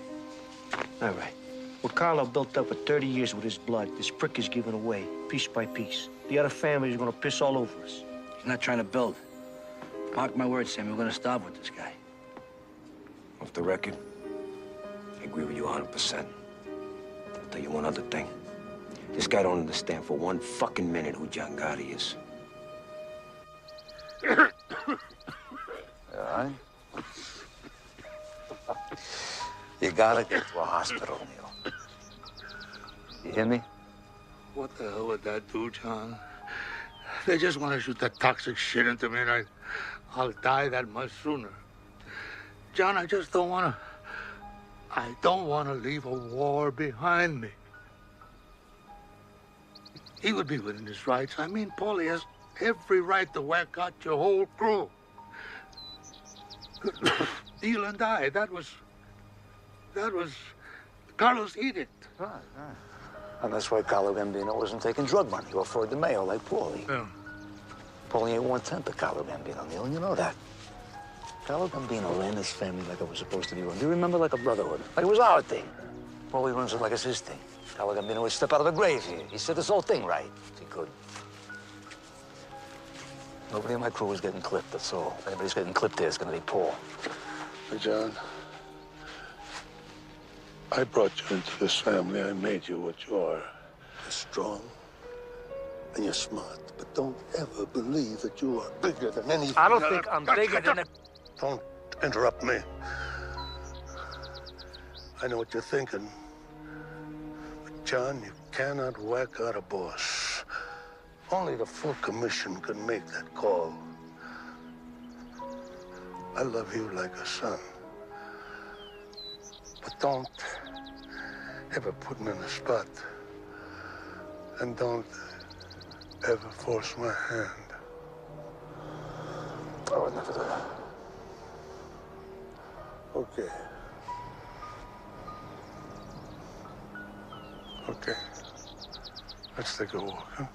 All right. What Carlo built up for 30 years with his blood, this prick is giving away, piece by piece. The other families are gonna piss all over us. He's not trying to build. Mark my words, Sammy, we're gonna starve with this guy. Off the record, I agree with you 100%. I'll tell you one other thing. This guy don't understand for one fucking minute who John Gotti is. All right? You gotta get to a hospital, Neil. You hear me? What the hell would that do, John? They just want to shoot that toxic shit into me, and I'll die that much sooner. John, I just don't want to... I don't want to leave a war behind me. He would be within his rights. I mean, Paulie has every right to whack out your whole crew. Deal and die. That was Carlos' edict. Right. And that's why Carlo Gambino wasn't taking drug money or Floyd DeMayo like Paulie. Yeah. Paulie ain't 1/10 of Carlo Gambino, Neil, and you know that. Carlo Gambino ran his family like it was supposed to be run. Do you remember, like a brotherhood? Like it was our thing. Paulie runs it like it's his thing. Carlo Gambino would step out of the grave here. He said this whole thing right. He could. Nobody in my crew is getting clipped, that's all. If anybody's getting clipped there, it's gonna be Paul. Hey, John, I brought you into this family. I made you what you are. You're strong and you're smart, but don't ever believe that you are bigger than anything. I don't think I'm bigger than a... Don't interrupt me. I know what you're thinking. But, John, you cannot whack out a boss. Only the full commission can make that call. I love you like a son. But don't ever put me in a spot. And don't ever force my hand. I would never do that. Okay. Okay. Let's take a walk, huh?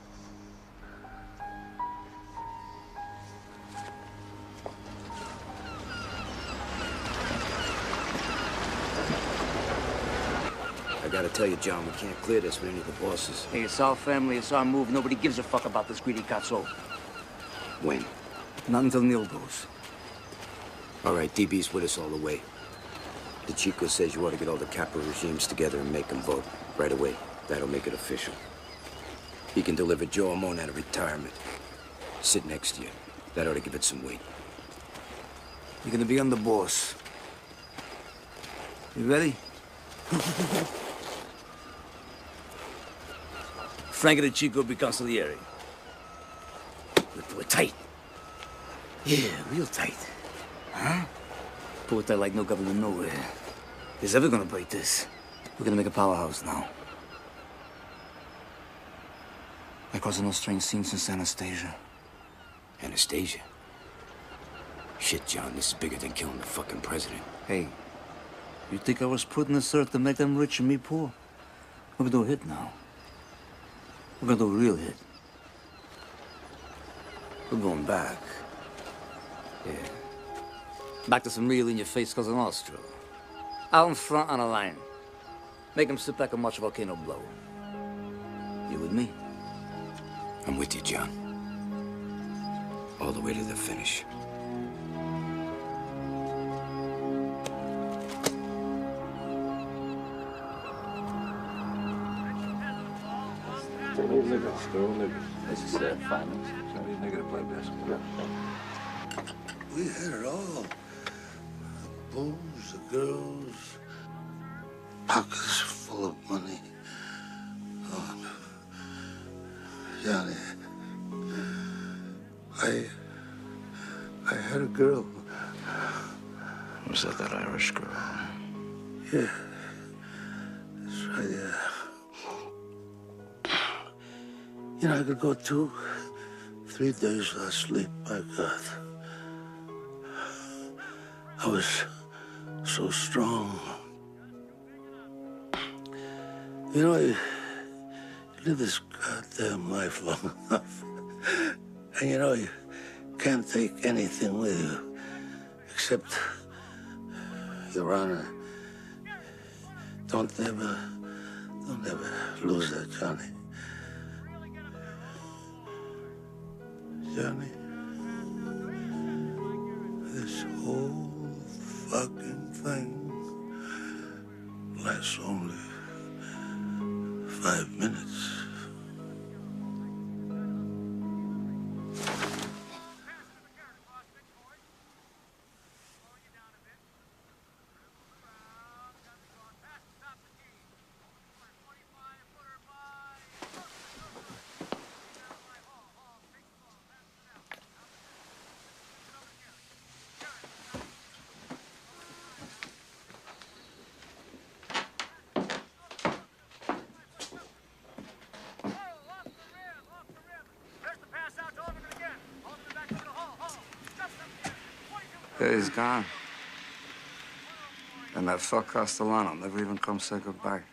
I gotta tell you, John, we can't clear this with any of the bosses. Hey, it's our family, it's our move. Nobody gives a fuck about this greedy cazzo. When? Not until Neil goes. All right, DB's with us all the way. The Chico says you ought to get all the capital regimes together and make them vote right away. That'll make it official. He can deliver Joe Amon out of retirement. Sit next to you. That ought to give it some weight. You're gonna be underboss. You ready? Franco de Chico be consigliere. Pull it tight. Yeah, real tight. Huh? Pull it tight like no government nowhere. Who's ever gonna break this? We're gonna make a powerhouse now. They're causing no strange scenes since Anastasia. Anastasia? Shit, John, this is bigger than killing the fucking president. Hey, you think I was putting this earth to make them rich and me poor? We're gonna do a hit now. We're gonna do a real hit. We're going back. Yeah. Back to some real in-your-face Cosa Nostra. Out in front on a line. Make them sit back and watch a volcano blow. You with me? I'm with you, John. All the way to the finish. This is finals. Chinese nigga to play basketball. We had it all. The booze, the girls, pockets full of money. Oh, Johnny, I had a girl. Was that Irish girl? Yeah, that's right, yeah. You know, I could go 2, 3 days without sleep, my God. I was so strong. You know, you live this goddamn life long enough. And you know, you can't take anything with you except your honor. Don't ever lose that, Johnny. Johnny, this whole fucking thing lasts only 5 minutes. Yeah, he's gone. And that fuck Castellano never even come say goodbye.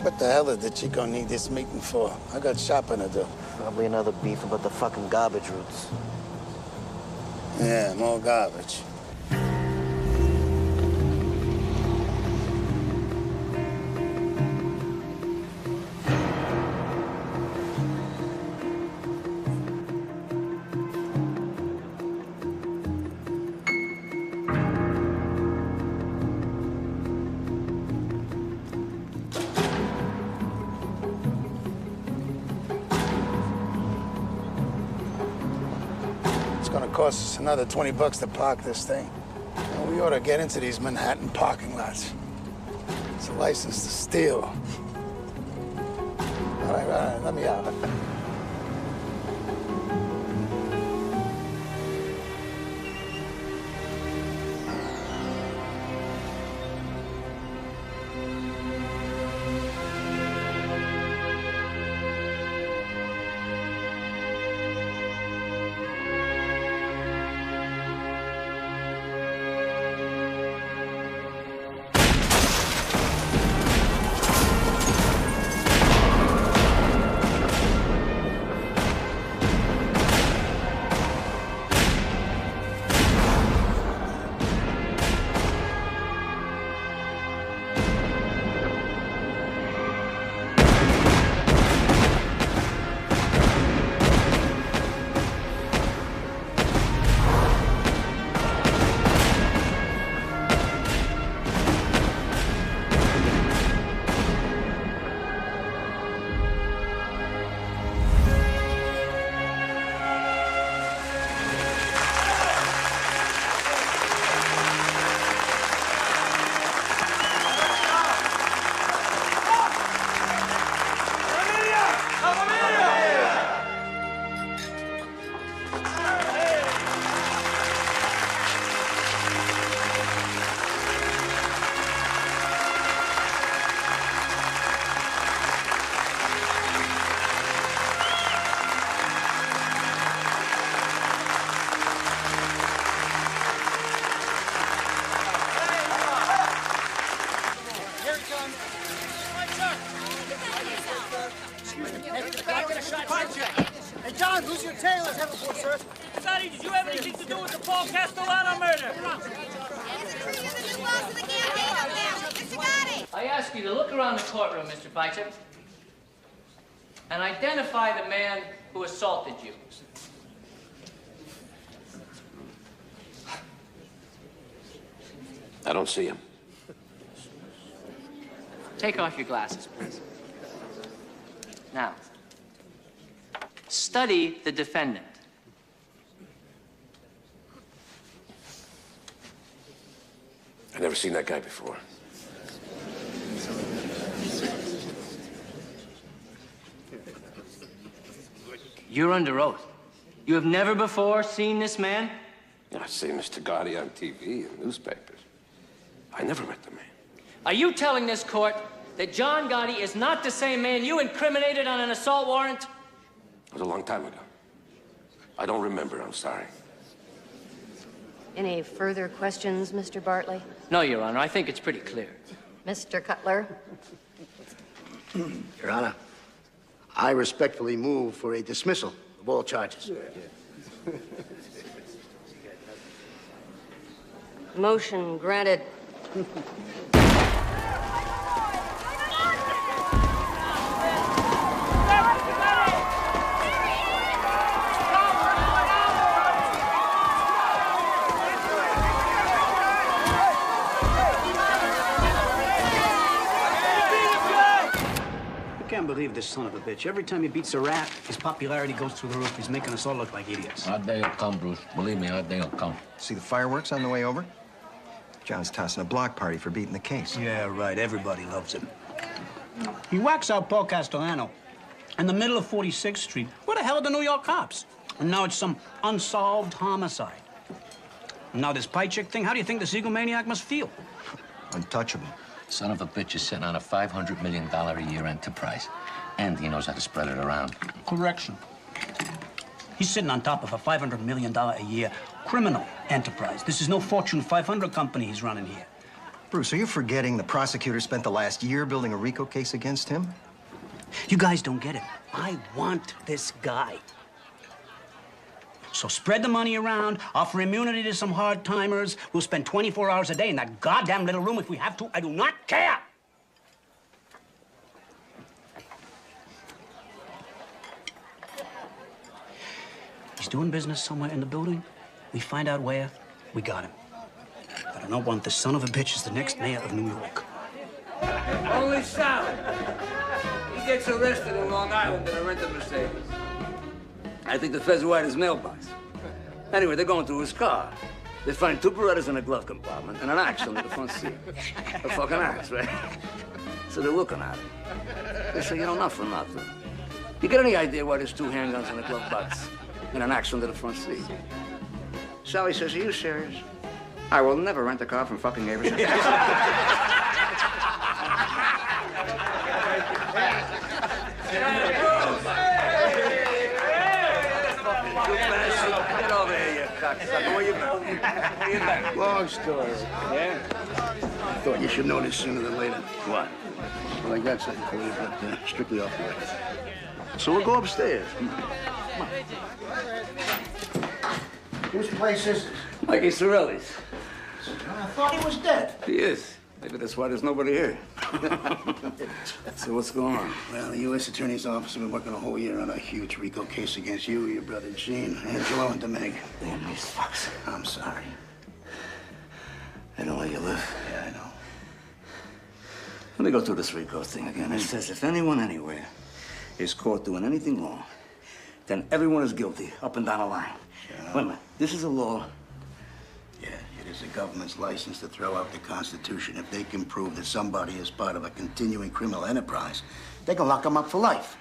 What the hell did the Chico need this meeting for? I got shopping to do. Probably another beef about the fucking garbage routes. Yeah, more garbage. Cost us another $20 to park this thing. And we ought to get into these Manhattan parking lots. It's a license to steal. All right, let me out. Excuse me. Can I get a shot? Hey, John, who's your tailor? Have a report, sir. Sonny, did you have anything to do with the Paul Castellano murder? I ask you to look around the courtroom, Mr. Bicep, and identify the man who assaulted you. I don't see him. Take off your glasses, please. Now, study the defendant. I've never seen that guy before. You're under oath. You have never before seen this man? I've seen Mr. Gotti on TV and newspapers. I never met the man. Are you telling this court that John Gotti is not the same man you incriminated on an assault warrant? It was a long time ago. I don't remember, I'm sorry. Any further questions, Mr. Bartley? No, Your Honor. I think it's pretty clear. Mr. Cutler? Your Honor, I respectfully move for a dismissal of all charges. Motion granted. I can't believe this son of a bitch. Every time he beats a rat, his popularity goes through the roof. He's making us all look like idiots. Our day will come, Bruce. Believe me, our day will come. See the fireworks on the way over? John's tossing a block party for beating the case. Yeah, right. Everybody loves him. He whacks out Paul Castellano in the middle of 46th Street. Where the hell are the New York cops? And now it's some unsolved homicide. And now this pie chick thing, how do you think this egomaniac must feel? Untouchable. Son of a bitch is sitting on a $500 million a year enterprise. And he knows how to spread it around. Correction. He's sitting on top of a $500 million a year criminal enterprise. This is no Fortune 500 company he's running here. Bruce, are you forgetting the prosecutor spent the last year building a RICO case against him? You guys don't get it. I want this guy. So spread the money around, offer immunity to some hard-timers. We'll spend 24 hours a day in that goddamn little room if we have to. I do not care. He's doing business somewhere in the building. We find out where, we got him. But I don't want this son of a bitch as the next mayor of New York. Only Sal. He gets arrested in Long Island in a rented Mercedes. I think the feds were at his mailbox. Anyway, they're going through his car. They find two Berettas in a glove compartment and an axe under the front seat. A fucking axe, right? So they're looking at him. They say, you know, not for nothing. You get any idea why there's two handguns in a glove box and an axe under the front seat? Sally says, are you serious? I will never rent a car from fucking Abraham. Get over here, you cocksucker. Where you been? Where you been? Long story. Yeah? I thought you should know this sooner than later. What? Well, I got something for you, but strictly off the record. So we'll go upstairs. Come on. Whose place is this? Mikey Sorelli's. I thought he was dead. He is. Maybe that's why there's nobody here. So what's going on? Well, the U.S. Attorney's Office has been working a whole year on a huge RICO case against you, your brother Gene, Angelo, and DeMeg. Damn these fucks. I'm sorry. I know where you live. Yeah, I know. Let me go through this RICO thing again. It says if anyone anywhere is caught doing anything wrong, then everyone is guilty, up and down the line. Wait a minute. This is a law. Yeah, it is the government's license to throw out the Constitution. If they can prove that somebody is part of a continuing criminal enterprise, they can lock them up for life.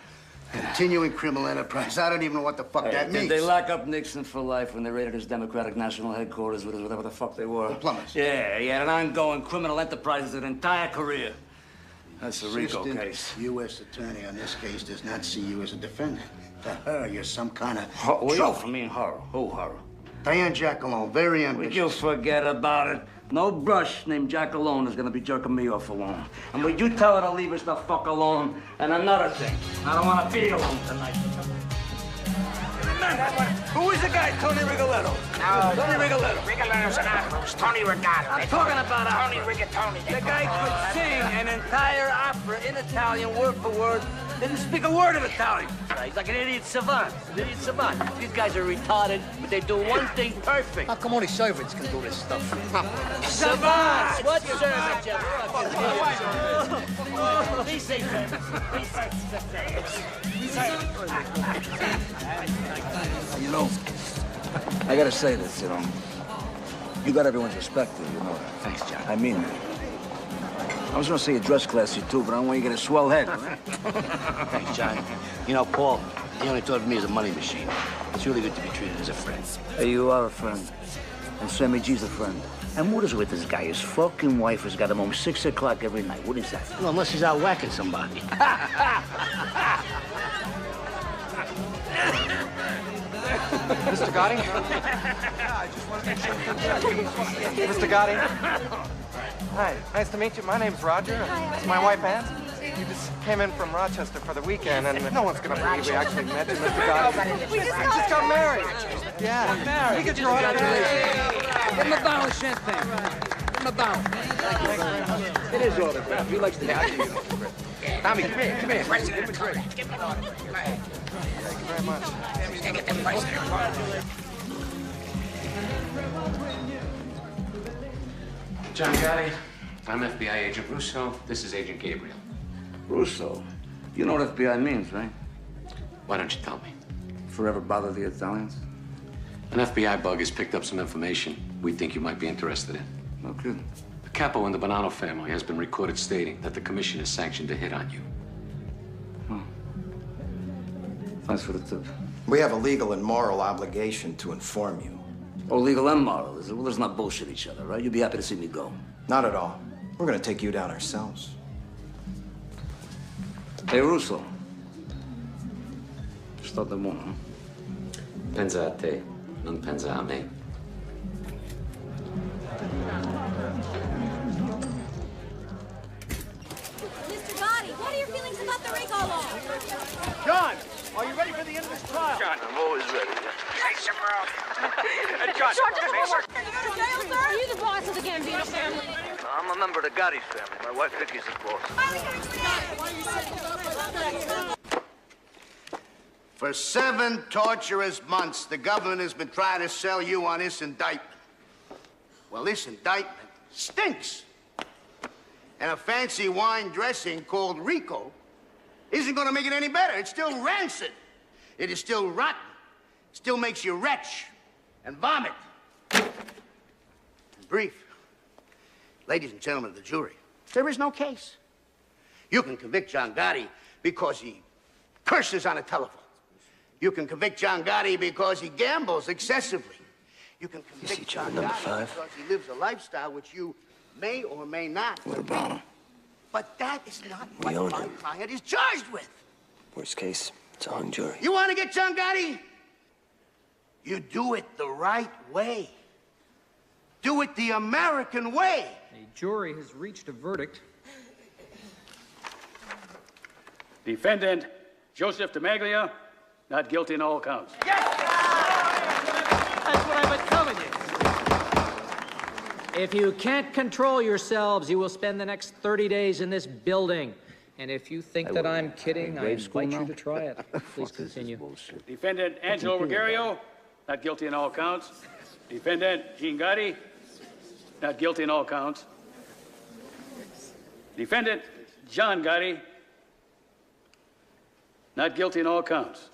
Continuing criminal enterprise. I don't even know what the fuck that means. Did they lock up Nixon for life when they raided his Democratic National Headquarters with whatever the fuck they were? The plumbers. Yeah, an ongoing criminal enterprise is an entire career. That's a RICO case. U.S. attorney on this case does not see you as a defendant. To her, you're some kind of trophy. I mean horror. Who horror? Diane Jackalone, very ambitious. Would you forget about it? No brush named Jack alone is gonna be jerking me off alone. And would you tell her to leave us the fuck alone? And another thing, I don't wanna be alone tonight. Who is the guy, Tony Rigoletto? No, Tony Rigoletto. Rigoletto's an opera. It's Tony Rigoletto. I'm talking about Tony opera. Rigatoni. The guy could sing an entire opera in Italian, word for word. Didn't speak a word of Italian. He's like an idiot savant. An idiot savant. These guys are retarded, but they do one thing perfect. How come only servants can do this stuff? Savants! What servants, you fucking Please say servants. Please say You know, I gotta say this, you know. You got everyone's respect, you know that. Thanks, John. I mean that. I was gonna say you dress classy too, but I don't want you to get a swell head. Thanks, John. You know, Paul, he only thought of me as a money machine. It's really good to be treated as a friend. Hey, you are a friend. And Sammy G's a friend. And what is with this guy? His fucking wife has got him home 6 o'clock every night. What is that? Well, unless he's out whacking somebody. Mr. Gotti? Mr. Gotti? Hi, nice to meet you. My name's Roger. It's my wife, Ann. You just came in from Rochester for the weekend, and no one's gonna believe we actually met you, Mr. Gotti. We just got married. Yeah, married. We get your Give him a bottle of champagne. Give him a bottle. It is autograph. He likes to have you. Tommy, come here, come here. Give him a drink. Thank you very much. Get the price there. John Gotti, I'm FBI Agent Russo. This is Agent Gabriel. Russo, you know what FBI means, right? Why don't you tell me? Forever bother the Italians? An FBI bug has picked up some information we think you might be interested in. No kidding. The capo in the Bonanno family has been recorded stating that the commission has sanctioned a hit on you. Thanks for the tip. We have a legal and moral obligation to inform you. Oh, legal and moral, is it? Well, let's not bullshit each other, right? You'd be happy to see me go. Not at all. We're gonna take you down ourselves. Hey, Russo. Sto da buono, Pensa a te, non pensa a me. Mr. Gotti, what are your feelings about the Rigo law? John, are you ready for the end of this trial? John, I'm always ready. Nice, bro. John, are you the boss of the Gambino family? I'm a member of the Gotti family. My wife Vicky's the boss. For 7 torturous months, the government has been trying to sell you on this indictment. Well, this indictment stinks. And a fancy wine dressing called Rico isn't going to make it any better. It's still rancid. It is still rotten. It still makes you retch and vomit. In brief, ladies and gentlemen of the jury, there is no case. You can convict John Gotti because he curses on a telephone. You can convict John Gotti because he gambles excessively. You can convict John Gotti because he lives a lifestyle which you may or may not. What about him? But that is not what my client is charged with. Worst case, it's a hung jury. You want to get John Gotti? You do it the right way. Do it the American way. A jury has reached a verdict. Defendant Joseph DeMaglia, not guilty in all counts. That's what I've been telling you. If you can't control yourselves, you will spend the next 30 days in this building. And if you think that I'm kidding, I invite you to try it. Please continue. Defendant Angelo Ruggiero, not guilty in all counts. Defendant Gene Gotti, not guilty in all counts. Defendant John Gotti, not guilty in all counts.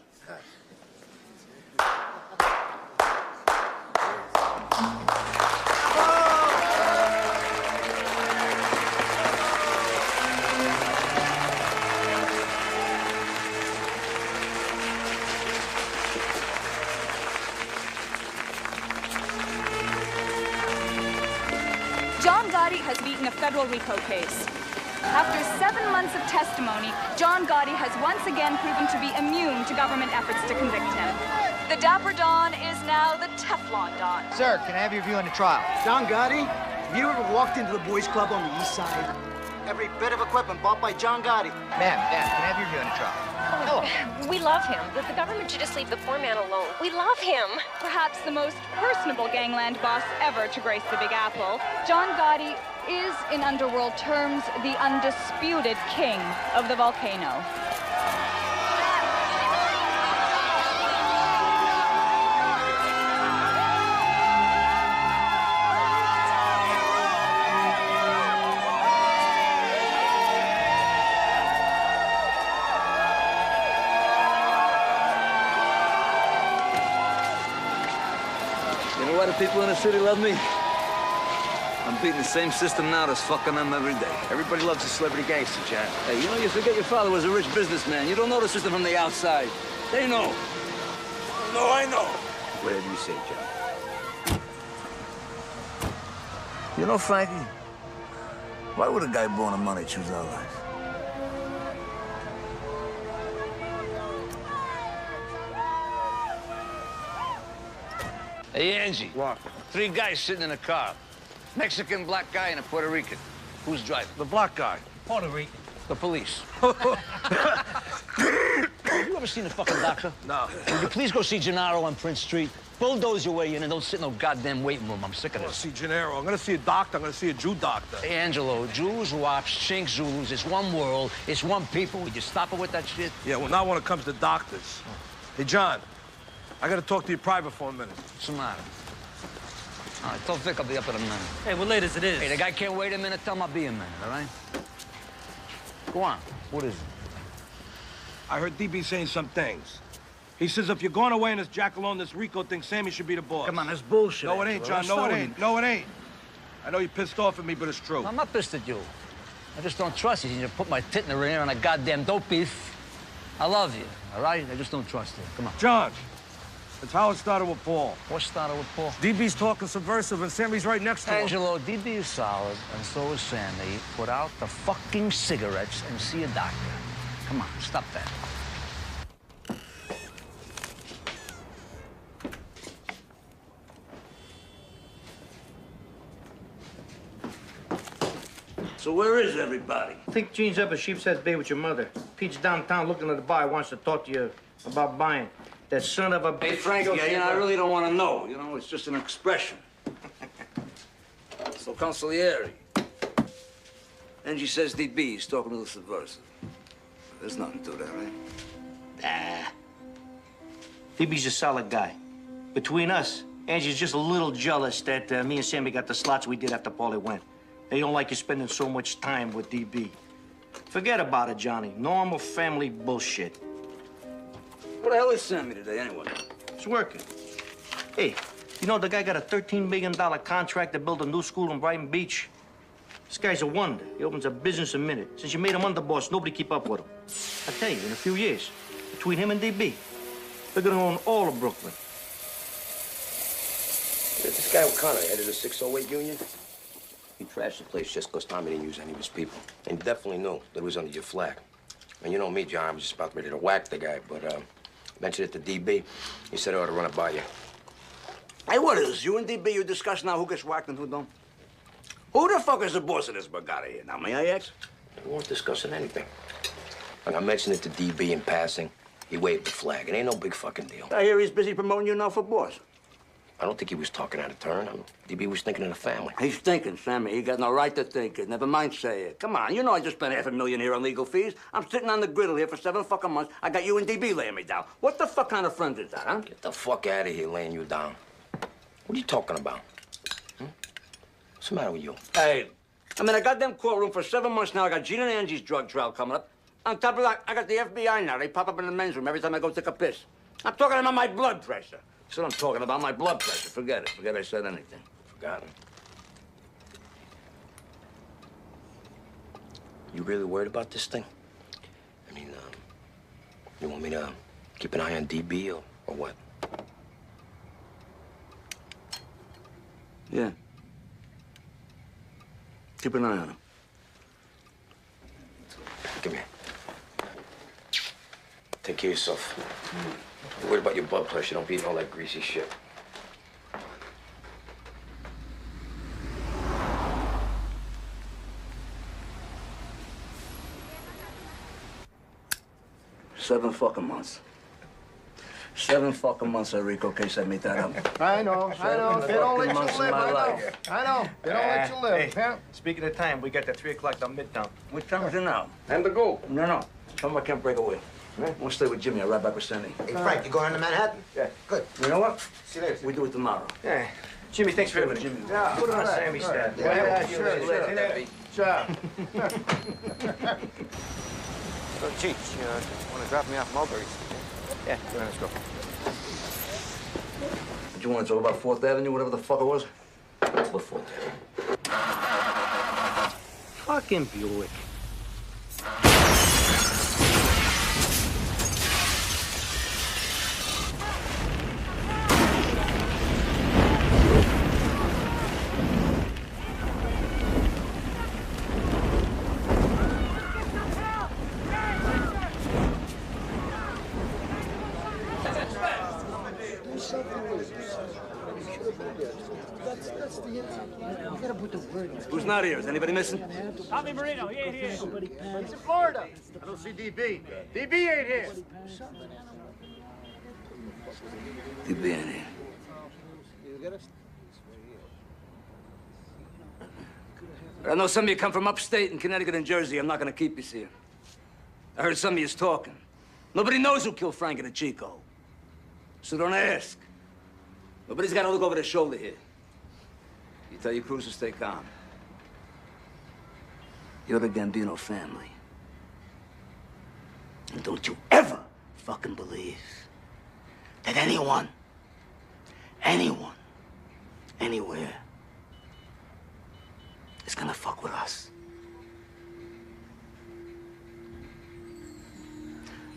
John Gotti has beaten a federal RICO case. After 7 months of testimony, John Gotti has once again proven to be immune to government efforts to convict him. The Dapper Don is now the Teflon Don. Sir, can I have your view on the trial? John Gotti, Have you ever walked into the boys' club on the east side? Every bit of equipment bought by John Gotti. Ma'am, can I have your unit truck? We love him. The government should just leave the poor man alone. We love him. Perhaps the most personable gangland boss ever to grace the Big Apple, John Gotti is, in underworld terms, the undisputed king of the volcano. Why do people in the city love me? I'm beating the same system now that's fucking them every day. Everybody loves a celebrity gangster, John. Hey, you know, you forget your father was a rich businessman. You don't know the system from the outside. They know. No, I know. Whatever you say, John. You know, Frankie, why would a guy born of money choose our life? Hey, Angie. What? 3 guys sitting in a car. Mexican, black guy, and a Puerto Rican. Who's driving? The black guy. Puerto Rican. The police. Have you ever seen a fucking doctor? No. Would you please go see Gennaro on Prince Street? Bulldoze your way in and don't sit in no goddamn waiting room. I'm sick of I this. want to see Gennaro. I'm going to see a doctor. I'm going to see a Jew doctor. Hey, Angelo, Jews, Wops, Chinks, Zulus, it's one world, it's one people. Would you stop it with that shit? Yeah, well, not when it comes to doctors. Hey, John, I got to talk to you private for a minute. What's the matter? All right, tell Vic I'll be up in a minute. Hey, we're late as it is. Hey, the guy can't wait a minute. Tell him I'll be a minute, all right? Go on. What is it? I heard DB saying some things. He says if you're going away in this jackalope, this Rico thing, Sammy should be the boss. Come on, that's bullshit. No, it ain't, John. No, it ain't. No, it ain't. I know you're pissed off at me, but it's true. I'm not pissed at you. I just don't trust you. You put my tit in the rear on a goddamn dope beef. I love you, all right? I just don't trust you. Come on. John, it's how it started with Paul. What started with Paul? DB's talking subversive, and Sammy's right next to him. Angelo, DB is solid, and so is Sammy. Put out the fucking cigarettes and see a doctor. Come on, stop that. So where is everybody? I think Gene's up at Sheepshead Bay with your mother. Pete's downtown looking at the bar, wants to talk to you about buying. That son of a bitch. Hey, Frankie, I really don't want to know. You know, it's just an expression. So, consigliere. Angie says DB is talking to the subversive. There's nothing to that, right? Nah. DB's a solid guy. Between us, Angie's just a little jealous that me and Sammy got the slots we did after Paulie went. They don't like you spending so much time with DB. Forget about it, Johnny. Normal family bullshit. What the hell is Sammy today, anyway? It's working. Hey, you know the guy got a $13 million contract to build a new school in Brighton Beach? This guy's a wonder. He opens a business a minute. Since you made him underboss, nobody keep up with him. I tell you, in a few years, between him and DB, they're gonna own all of Brooklyn. This guy O'Connor headed a 608 union. He trashed the place just because Tommy didn't use any of his people. And he definitely knew that it was under your flag. And you know me, John, I was just about ready to whack the guy, but mentioned it to DB. He said I ought to run it by you. Hey, what is you and DB, you discuss now who gets whacked and who don't? Who the fuck is the boss of this Bugatti here? Now, may I ask? We weren't discussing anything. Like I mentioned it to DB in passing. He waved the flag. It ain't no big fucking deal. I hear he's busy promoting you now for boss. I don't think he was talking out of turn. DB was thinking of the family. He's thinking, Sammy. He got no right to think it. Never mind say it. Come on, you know I just spent $500,000 here on legal fees. I'm sitting on the griddle here for 7 fucking months. I got you and DB laying me down. What the fuck kind of friend is that, huh? Get the fuck out of here laying you down. What are you talking about? What's the matter with you? Hey, I'm in a goddamn courtroom for 7 months now. I got Gene and Angie's drug trial coming up. On top of that, I got the FBI now. They pop up in the men's room every time I go take a piss. I'm talking about my blood pressure. That's what I'm talking about, my blood pressure. Forget it. Forget I said anything. Forgotten. You really worried about this thing? I mean, you want me to keep an eye on DB or what? Yeah. Keep an eye on him. Come here. Take care of yourself. You're worried about your blood pressure. Don't be eating all that greasy shit. 7 fucking months. 7 fucking months, Enrico, in case I made that up. I know. They don't let you months of live, my I know. life. I know. They don't let you live. Hey, Yeah. speaking of time, we got the 3 o'clock down Midtown. What time is it now? Time to go. No. Tell him I can't break away. I want to stay with Jimmy. I'll ride back with Sandy. Hey, Frank, you going to Manhattan? Yeah. Good. You know what? See you later. We do it tomorrow. Yeah. Jimmy, thanks for everything. Jimmy. Yeah. Put it on all right, Sammy's all right. tab. Yeah, sure. Ciao. So, Cheech, want to drop me off Mulberry's? Yeah, go ahead, let's go. Did you want to talk about 4th Avenue, whatever the fuck it was? What 4th Avenue? Fucking Buick. Who's not here? Is anybody missing? Tommy Marino, he ain't here. He's in Florida. I don't see DB. DB ain't here. DB ain't here. I know some of you come from upstate in Connecticut and Jersey. I'm not gonna keep you here. I heard some of you's talking. Nobody knows who killed Frank and the Chico. So don't ask. Nobody's got to look over their shoulder here. You tell your crews to stay calm. You're the Gambino family. And don't you ever fucking believe that anyone, anywhere, is gonna fuck with us.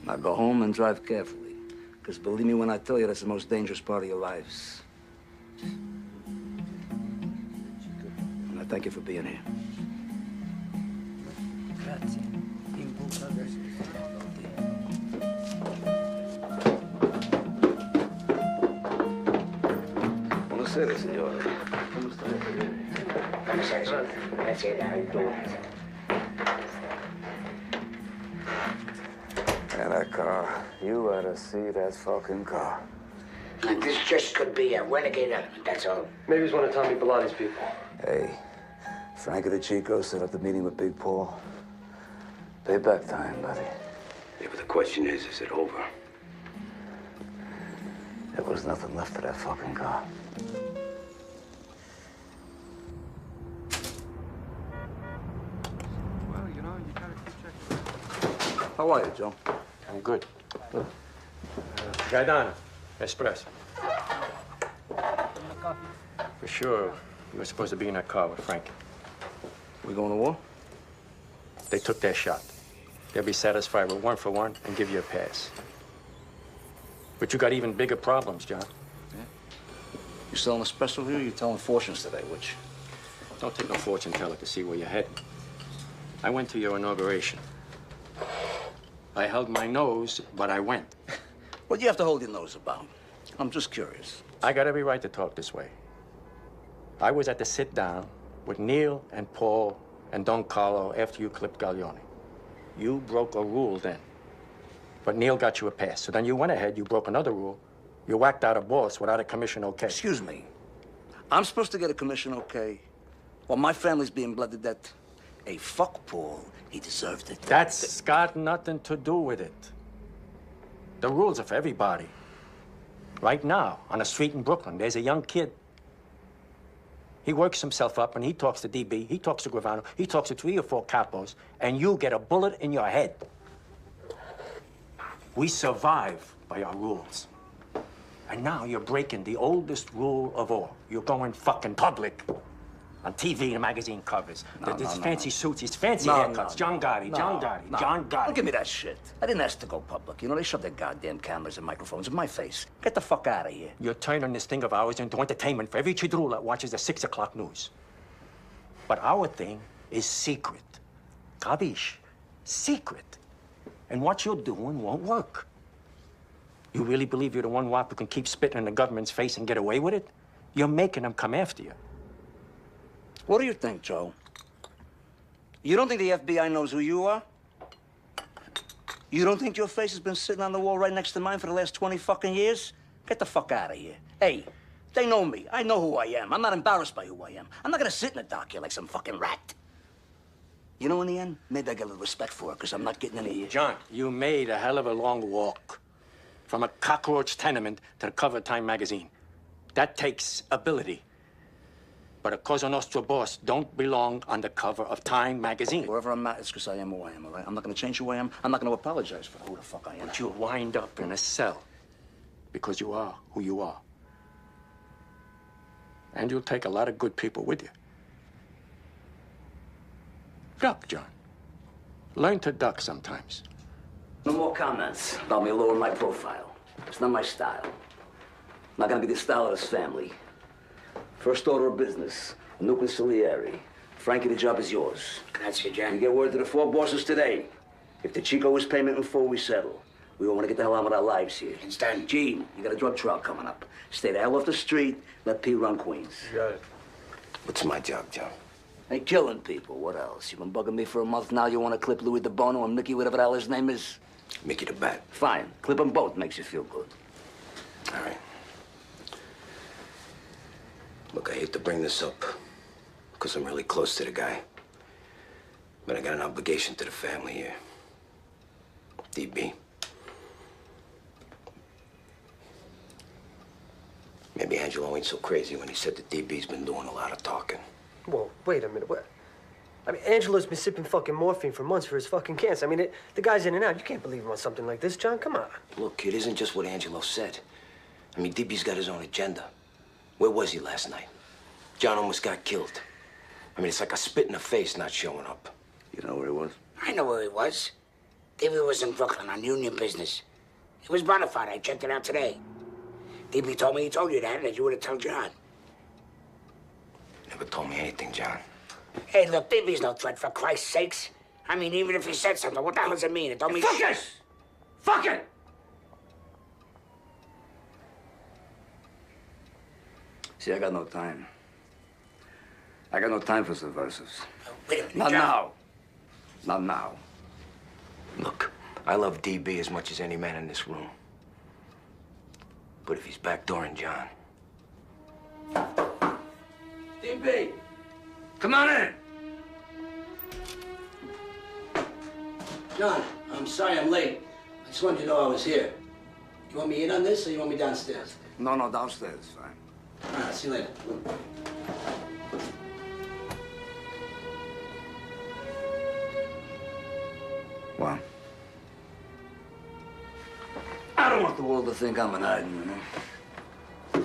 Now go home and drive carefully. Because believe me when I tell you, that's the most dangerous part of your lives. And I thank you for being here. Buonasera, signore. Come sta? And that car, you ought to see that fucking car. And this just could be a renegade element, that's all. Maybe he's one of Tommy Biglotti's people. Hey, Frank of the Chico set up the meeting with Big Paul. Payback time, buddy. Yeah, but the question is it over? There was nothing left of that fucking car. Well, you gotta keep checking. How are you, Joe? I'm good. Gaetano, espresso. For sure, you were supposed to be in that car with Frank. We going to war? They took their shot. They'll be satisfied with 1 for 1 and give you a pass. But you got even bigger problems, John. Yeah? You selling espresso here or you telling fortunes today, which? Don't take no fortune teller to see where you're heading. I went to your inauguration. I held my nose, but I went. What do you have to hold your nose about? I'm just curious. I got every right to talk this way. I was at the sit-down with Neil and Paul and Don Carlo after you clipped Gaglione. You broke a rule then. But Neil got you a pass. So then you went ahead, you broke another rule. You whacked out a boss without a commission okay. Excuse me. I'm supposed to get a commission okay while my family's being bled to death? Hey, fuck Paul. He deserved it. That's got nothing to do with it. The rules are for everybody. Right now, on a street in Brooklyn, there's a young kid. He works himself up and he talks to DB, he talks to Gravano, he talks to 3 or 4 capos, and you get a bullet in your head. We survive by our rules. And now you're breaking the oldest rule of all. You're going fucking public. On TV and magazine covers. There's fancy suits, these fancy haircuts. John Gotti, John Gotti. Don't give me that shit. I didn't ask to go public. You know, they shove their goddamn cameras and microphones in my face. Get the fuck out of here. You're turning this thing of ours into entertainment for every chidrul that watches the 6 o'clock news. But our thing is secret. Kabish? Secret. And what you're doing won't work. You really believe you're the one wop who can keep spitting in the government's face and get away with it? You're making them come after you. What do you think, Joe? You don't think the FBI knows who you are? You don't think your face has been sitting on the wall right next to mine for the last 20 fucking years? Get the fuck out of here. Hey, they know me. I know who I am. I'm not embarrassed by who I am. I'm not gonna sit in the dock here like some fucking rat. You know, in the end, maybe I get a little respect for it, because I'm not getting any of you. John, you made a hell of a long walk from a cockroach tenement to the cover of Time magazine. That takes ability. But a Cosa Nostra boss don't belong on the cover of Time magazine. Wherever I'm at, it's because I am who I am, all right? I'm not gonna change who I am. I'm not gonna apologize for who the fuck I am. But you'll wind up in a cell because you are who you are. And you'll take a lot of good people with you. Duck, John. Learn to duck sometimes. No more comments about me lowering my profile. It's not my style. Not gonna be the style of this family. First order of business, nucleus ciliary. Frankie, the job is yours. Grazie, John. You get word to the four bosses today. If the Chico is payment in full, we settle. We want to get the hell on with our lives here. It's done. Gene, you got a drug trial coming up. Stay the hell off the street. Let P run Queens. You got it. What's my job, John? Hey, killing people. What else? You've been bugging me for a month now. You want to clip Louis DeBono and Mickey, whatever the hell his name is? Mickey the Bat. Fine. Clip them both. Makes you feel good. All right. Look, I hate to bring this up, because I'm really close to the guy. But I got an obligation to the family here. DB. Maybe Angelo ain't so crazy when he said that DB's been doing a lot of talking. Whoa, wait a minute. What? I mean, Angelo's been sipping fucking morphine for months for his fucking cancer. I mean, the guy's in and out. You can't believe him on something like this, John. Come on. Look, it isn't just what Angelo said. I mean, DB's got his own agenda. Where was he last night? John almost got killed. I mean, it's like a spit in the face not showing up. You know where he was? I know where he was. DB was in Brooklyn on union business. It was bona fide. I checked it out today. DB told me he told you that you would have told John. Never told me anything, John. Hey, look, DB's no threat, for Christ's sakes. I mean, even if he said something, what the hell does it mean? It don't mean... Fuck it! Fuck it! See, I got no time. I got no time for subversives. Wait a minute, Not John. now. Not now. Look, I love DB as much as any man in this room. But if he's backdooring John... DB! Come on in! John, I'm sorry I'm late. I just wanted you to know I was here. You want me in on this, or you want me downstairs? No, downstairs, fine. All right, see you later. Well, I don't want the world to think I'm an idol, you know?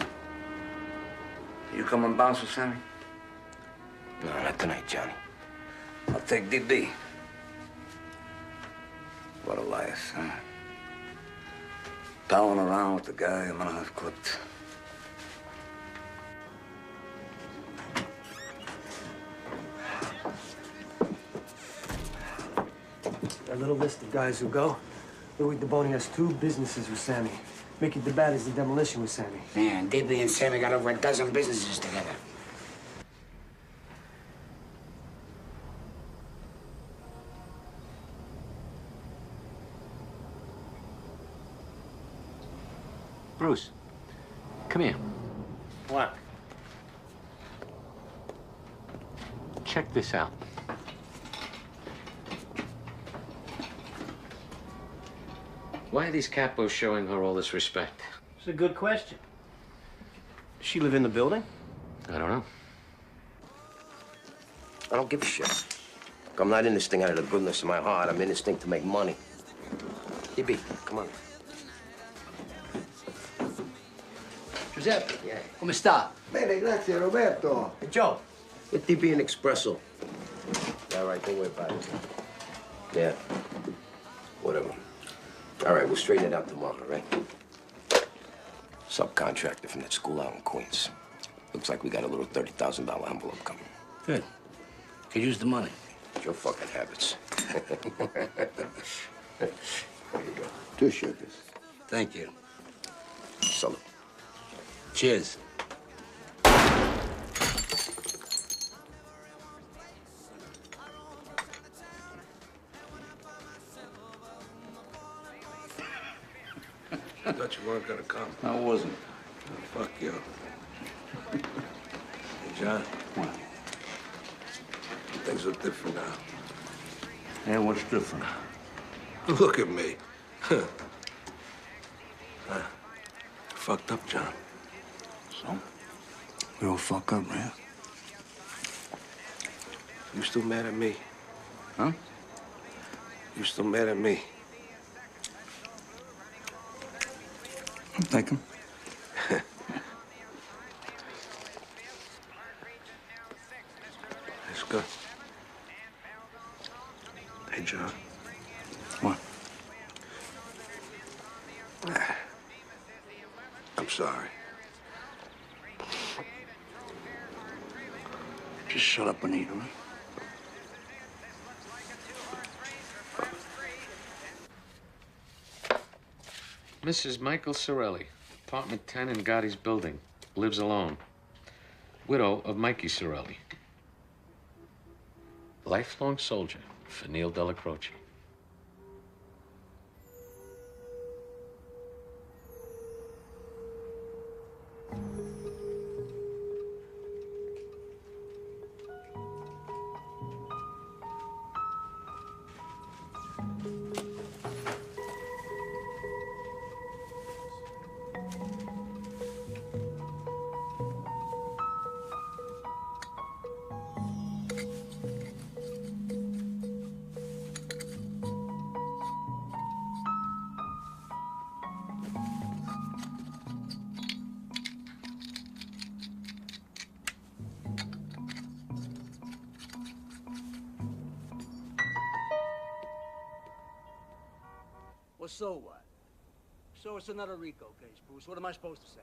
You come and bounce with Sammy? No, not tonight, Johnny. I'll take DB. What a life, huh? Palling around with the guy I'm gonna have clipped. A little list of guys who go. Louis DeBoni has 2 businesses with Sammy. Mickey the Bat is the demolition with Sammy. Man, DB and Sammy got over a dozen businesses together. Bruce, come here. What? Check this out. Why are these capos showing her all this respect? It's a good question. Does she live in the building? I don't know. I don't give a shit. Look, I'm not in this thing out of the goodness of my heart. I'm in this thing to make money. DB, come on. Giuseppe, come sta? Bene, grazie, Roberto. Hey, Joe. Get DB an espresso. All right, don't worry about it. Yeah. Whatever. All right, we'll straighten it out tomorrow, right? Subcontractor from that school out in Queens. Looks like we got a little $30,000 envelope coming. Good. Could use the money. It's your fucking habits. There you go. 2 sugars. Thank you. Salute. Cheers. I thought you weren't gonna come. I wasn't. Oh, fuck you. Hey, John. What? Things look different now. Yeah, what's different? Look at me. Fucked up, John. So? We all fuck up, man. You still mad at me? Huh? You still mad at me? I'm thinking. That's good. Hey, John. What? I'm sorry. Just shut up and eat, all right? Mrs. Michael Sorelli, apartment 10 in Gotti's building. Lives alone. Widow of Mikey Sorelli. Lifelong soldier for Neil Della Croce. Well, so what? So it's another RICO case, Bruce. What am I supposed to say?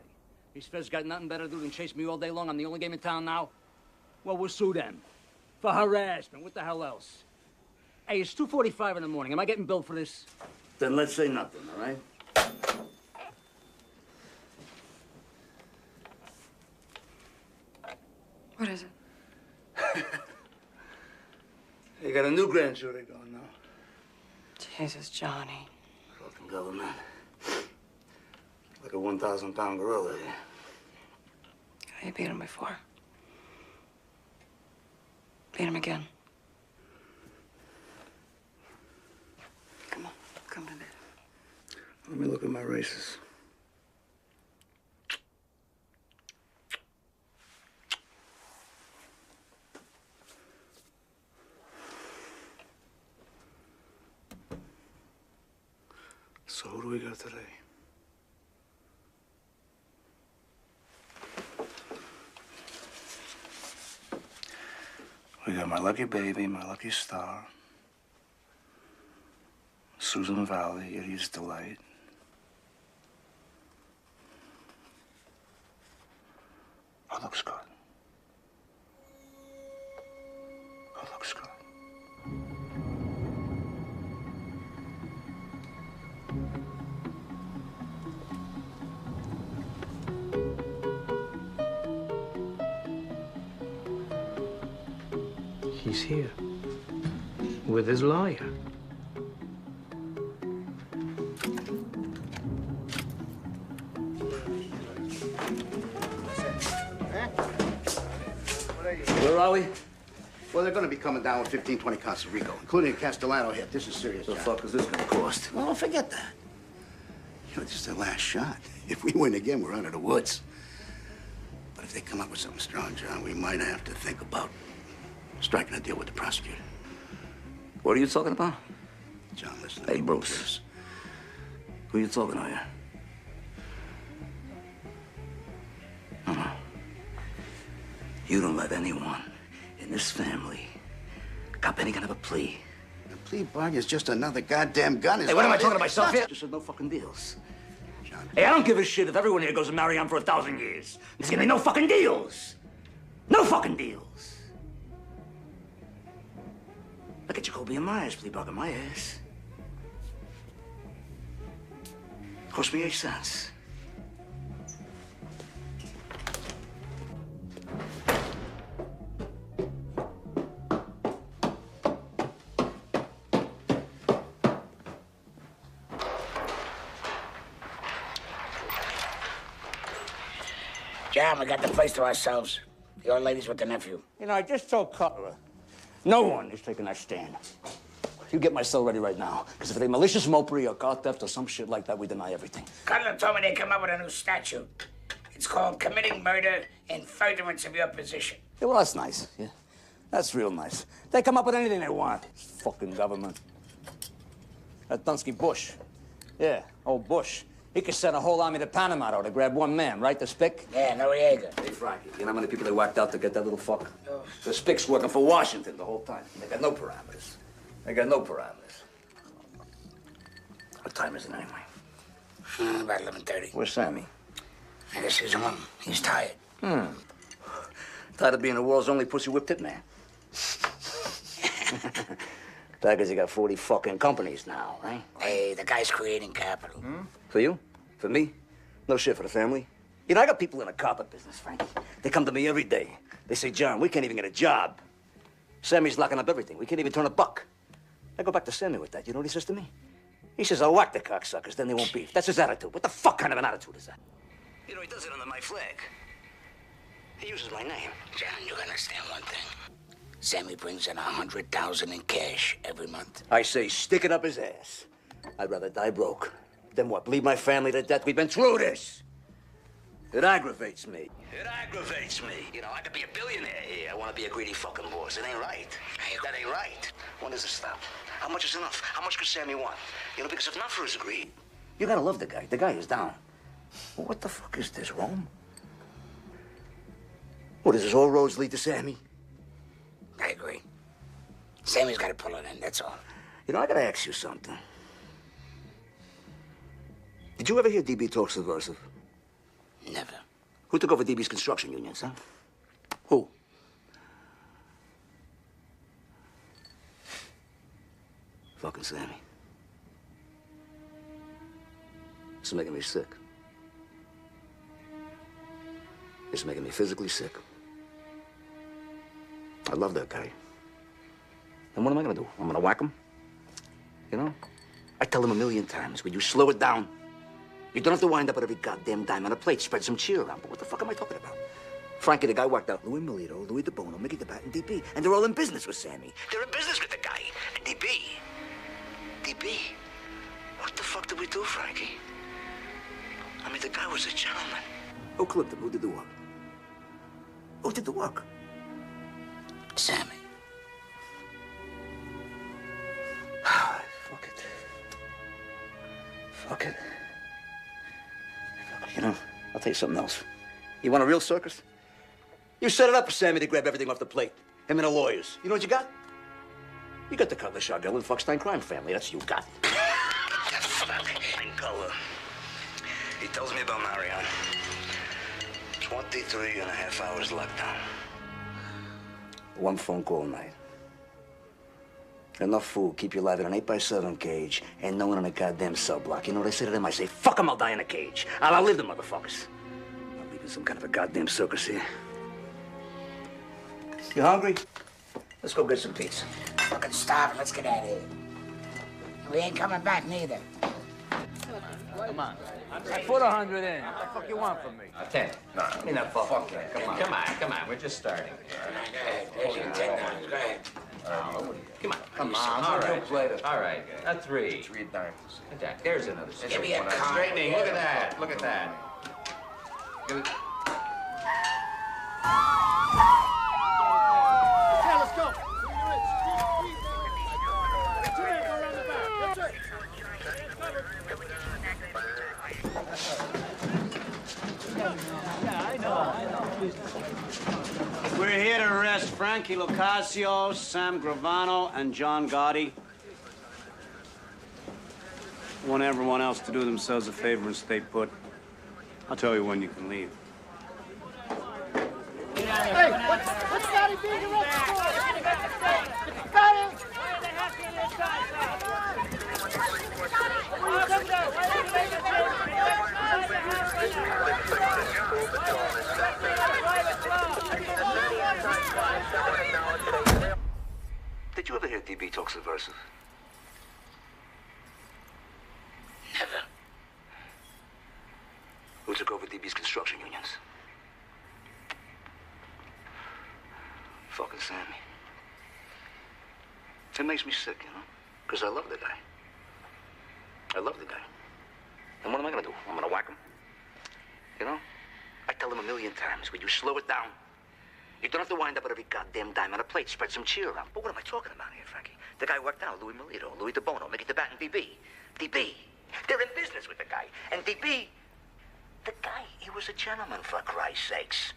These feds got nothing better to do than chase me all day long. I'm the only game in town now. Well, we'll sue them. For harassment. What the hell else? Hey, it's 2:45 in the morning. Am I getting billed for this? Then let's say nothing, all right? What is it? You got a new grand jury going now. Jesus, Johnny. Fucking government. Like a 1,000-pound gorilla here. You beat him before. Beat him again. Come on, come to me. Let me look at my races. So who do we got today? We got my lucky baby, my lucky star, Susan Valley, Idiot's Delight. Oh, looks good. Oh, looks good. He's here with his lawyer. Where are we? Well, they're going to be coming down with 15, 20 counts of RICO, including a Castellano hit. This is serious. The fuck is this going to cost? Well, forget that. You know, this is their last shot. If we win again, we're out of the woods. But if they come up with something strong, John, we might have to think about striking a deal with the prosecutor. What are you talking about? John, listen. Hey, Bruce. Who are you talking to here? No. You don't let anyone in this family cop any kind of a plea. The plea bargain is just another goddamn gun. Hey, what am I talking to myself here? Just said no fucking deals. John. Hey, I don't give a shit if everyone here goes to marry on for 1,000 years. There's gonna be no fucking deals. No fucking deals. Look at Jacoby and Myers plea bargain my ass. Cost me 8 cents. John, we got the place to ourselves. The old lady's with the nephew. You know, I just told Cutler, no one is taking that stand. You get my cell ready right now, because if they malicious mopery or car theft or some shit like that, we deny everything. Cutler told me they come up with a new statute. It's called committing murder in furtherance of your position. Yeah, well, that's nice. Yeah, that's real nice. They come up with anything they want. Fucking government. That Dunsky Bush. Yeah, old Bush. He could send a whole army to Panama to grab one man, right? The Spick? Yeah, Noriega. Hey, Frankie, you know how many people they whacked out to get that little fuck? Oh. The Spick's working for Washington the whole time. They got no parameters. They got no parameters. What time is it anyway? About 11:30. Where's Sammy? I guess he's home. He's tired. Tired of being the world's only pussy whipped hitman. Because you got 40 fucking companies now, right? Hey, the guy's creating capital. For you? For me? No shit for the family. You know, I got people in the carpet business, Frankie. They come to me every day. They say, John, we can't even get a job. Sammy's locking up everything. We can't even turn a buck. I go back to Sammy with that. You know what he says to me? He says, I'll whack the cocksuckers, then they won't beef. That's his attitude. What the fuck kind of an attitude is that? You know, he does it under my flag. He uses my name. John, you understand one thing. Sammy brings in $100,000 in cash every month. I say, stick it up his ass. I'd rather die broke than what? Bleed my family to death? We've been through this. It aggravates me. It aggravates me. You know, I could be a billionaire here. I want to be a greedy fucking boss. It ain't right. That ain't right. When does it stop? How much is enough? How much could Sammy want? You know, because if not for his greed, you gotta love the guy. The guy is down. Well, what the fuck is this, Rome? What is this? All roads lead to Sammy? I agree. Sammy's got to pull it in, that's all. You know, I gotta ask you something. Did you ever hear DB talk subversive? Never. Who took over DB's construction unions, huh? Who? Fucking Sammy. It's making me sick. It's making me physically sick. I love that guy. And what am I gonna do? I'm gonna whack him? You know? I tell him a million times, will you slow it down? You don't have to wind up with every goddamn dime on a plate. Spread some cheer around. But what the fuck am I talking about? Frankie, the guy whacked out Louis Melito, Louis DeBono, Mickey DeBat, and DB. And they're all in business with Sammy. They're in business with the guy. And DB, what the fuck did we do, Frankie? I mean, the guy was a gentleman. Who clipped him? Who did the work? Who did the work? Sammy. Fuck it. Fuck it. You know, I'll tell you something else. You want a real circus? You set it up for Sammy to grab everything off the plate. Him and the lawyers. You know what you got? You got the Cutler, Chargell, and Fuckstein crime family. That's what you got. Fucking Cutler. He tells me about Marion. 23 and a half hours lockdown. One phone call a night. Enough food, keep you alive in an 8x7 cage, and no one in a goddamn cell block. You know what I say to them? I say, fuck them, I'll die in a cage. I'll outlive them, motherfuckers. I'm leaving some kind of a goddamn circus here. You hungry? Let's go get some pizza. Fucking starving, let's get out of here. We ain't coming back neither. Come on. I put 100 in. What the fuck you want from me? 10. No, I mean that fuck that. Come on. We're just starting. Go ahead. There's your $10. Go ahead. Come on. All right. A 3. 3 dimes. There's another. Give me a card. Straightening. Look at that. Look at that. Okay, let's go. Around the back. That's it. Yeah, I know. We're here to arrest Frankie Lucasio, Sam Gravano, and John Gotti. I want everyone else to do themselves a favor and stay put. I'll tell you when you can leave. Hey, what's Gotti being arrested for? Got him! Did you ever hear DB talk subversive? Never. Who took over DB's construction unions? Fucking Sammy. It makes me sick, you know? Because I love the guy. I love the guy. And what am I gonna do? I'm gonna whack him? You know? I tell him 1,000,000 times, will you slow it down? You don't have to wind up with every goddamn dime on a plate. Spread some cheer around. But what am I talking about here, Frankie? The guy worked out, Louis Melito, Louis DeBono, Mickey DeBat, and DB. DB. They're in business with the guy. And DB, the guy, he was a gentleman, for Christ's sakes.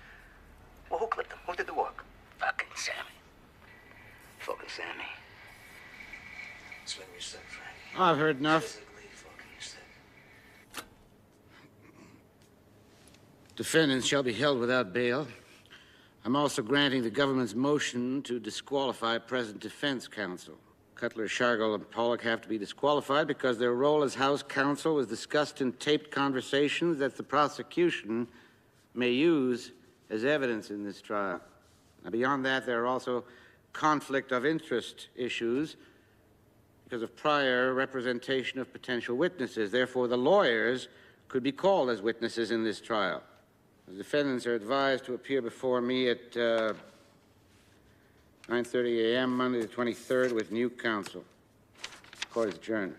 Well, who clipped him? Who did the work? Fucking Sammy. Fucking Sammy. That's what you said, Frankie. I've heard enough. Defendants shall be held without bail. I'm also granting the government's motion to disqualify present defense counsel. Cutler, Shargel, and Pollock have to be disqualified because their role as House counsel was discussed in taped conversations that the prosecution may use as evidence in this trial. Now, beyond that, there are also conflict of interest issues because of prior representation of potential witnesses. Therefore, the lawyers could be called as witnesses in this trial. The defendants are advised to appear before me at 9:30 a.m. Monday the 23rd with new counsel. Court is adjourned.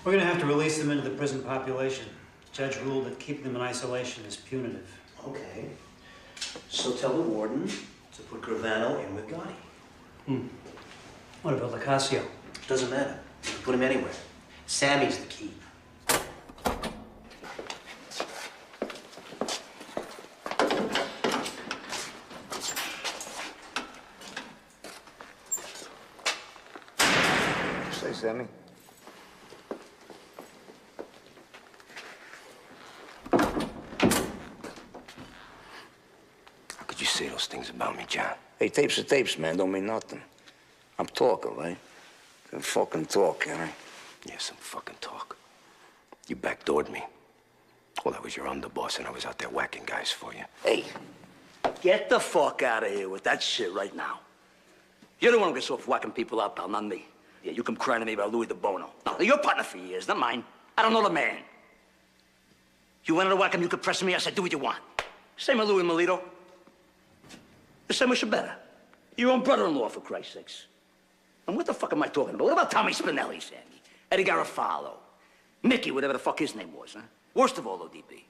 We're going to have to release them into the prison population. The judge ruled that keeping them in isolation is punitive. Okay. So tell the warden to put Gravano in with Gotti. What about Lacasio? Doesn't matter. You can put him anywhere. Sammy's the key. What'd you say, Sammy? You say those things about me, John. Hey, tapes are tapes, man. Don't mean nothing. I'm talking, right? Some fucking talk, can I? Yeah, some fucking talk. You backdoored me. Well, I was your underboss, and I was out there whacking guys for you. Hey, get the fuck out of here with that shit right now. You're the one who gets off whacking people up, pal, not me. Yeah, you come crying to me about Louis DeBono. No, your partner for years, not mine. I don't know the man. You wanted to whack him, you could press me. I said, do what you want. Same with Louis Melito. The same with better. Your own brother-in-law, for Christ's sakes. And what the fuck am I talking about? What about Tommy Spinelli, Sammy? Eddie Garofalo? Mickey, whatever the fuck his name was, huh? Worst of all, though, DB.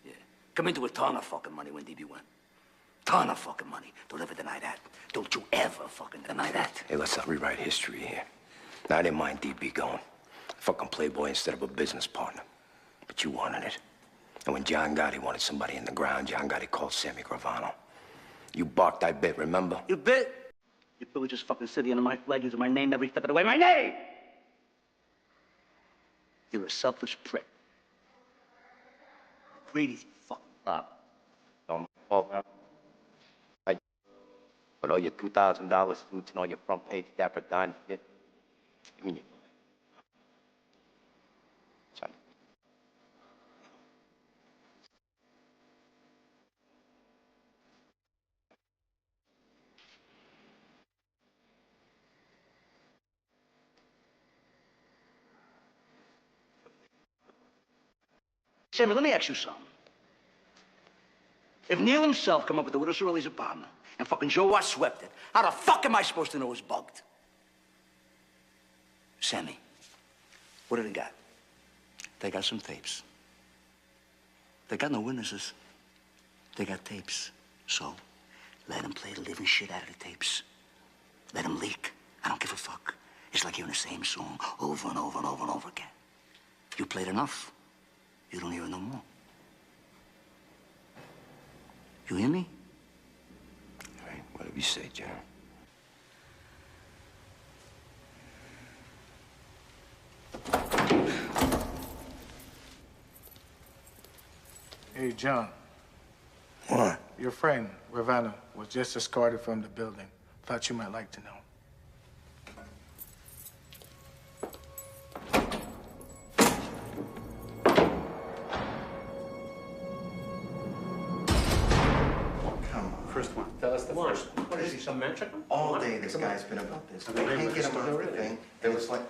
Yeah. Come into a ton of fucking money when DB went. Ton of fucking money. Don't ever deny that. Don't you ever fucking deny that. Hey, let's not rewrite history here. Now, I didn't mind DB going. Fucking playboy instead of a business partner. But you wanted it. And when John Gotti wanted somebody in the ground, John Gotti called Sammy Gravano. You barked, I bit, remember? You bit? You pillaged this fucking city under my flag using my name every step of the way. My name! You're a selfish prick. Greedy fuck up. Don't fault now. I put all your $2,000 suits and all your front page Dapper Don shit. Give me your... Son. Sammy, let me ask you something. If Neil himself come up with the Widow Cirelli's apartment and fucking Joe Watt swept it, how the fuck am I supposed to know it's bugged? Sammy, what do they got? They got some tapes. They got no witnesses. They got tapes. So, let them play the living shit out of the tapes. Let them leak. I don't give a fuck. It's like hearing the same song over and over and over and over again. You played enough. You don't hear it no more. You hear me? All right, whatever you say, John. Hey, John. What? Your friend, Gravano, was just escorted from the building. Thought you might like to know. first one? Tell us the Why? first one. What is he, some man chicken? All day this guy's been about this. I can't get him off the thing. It was like...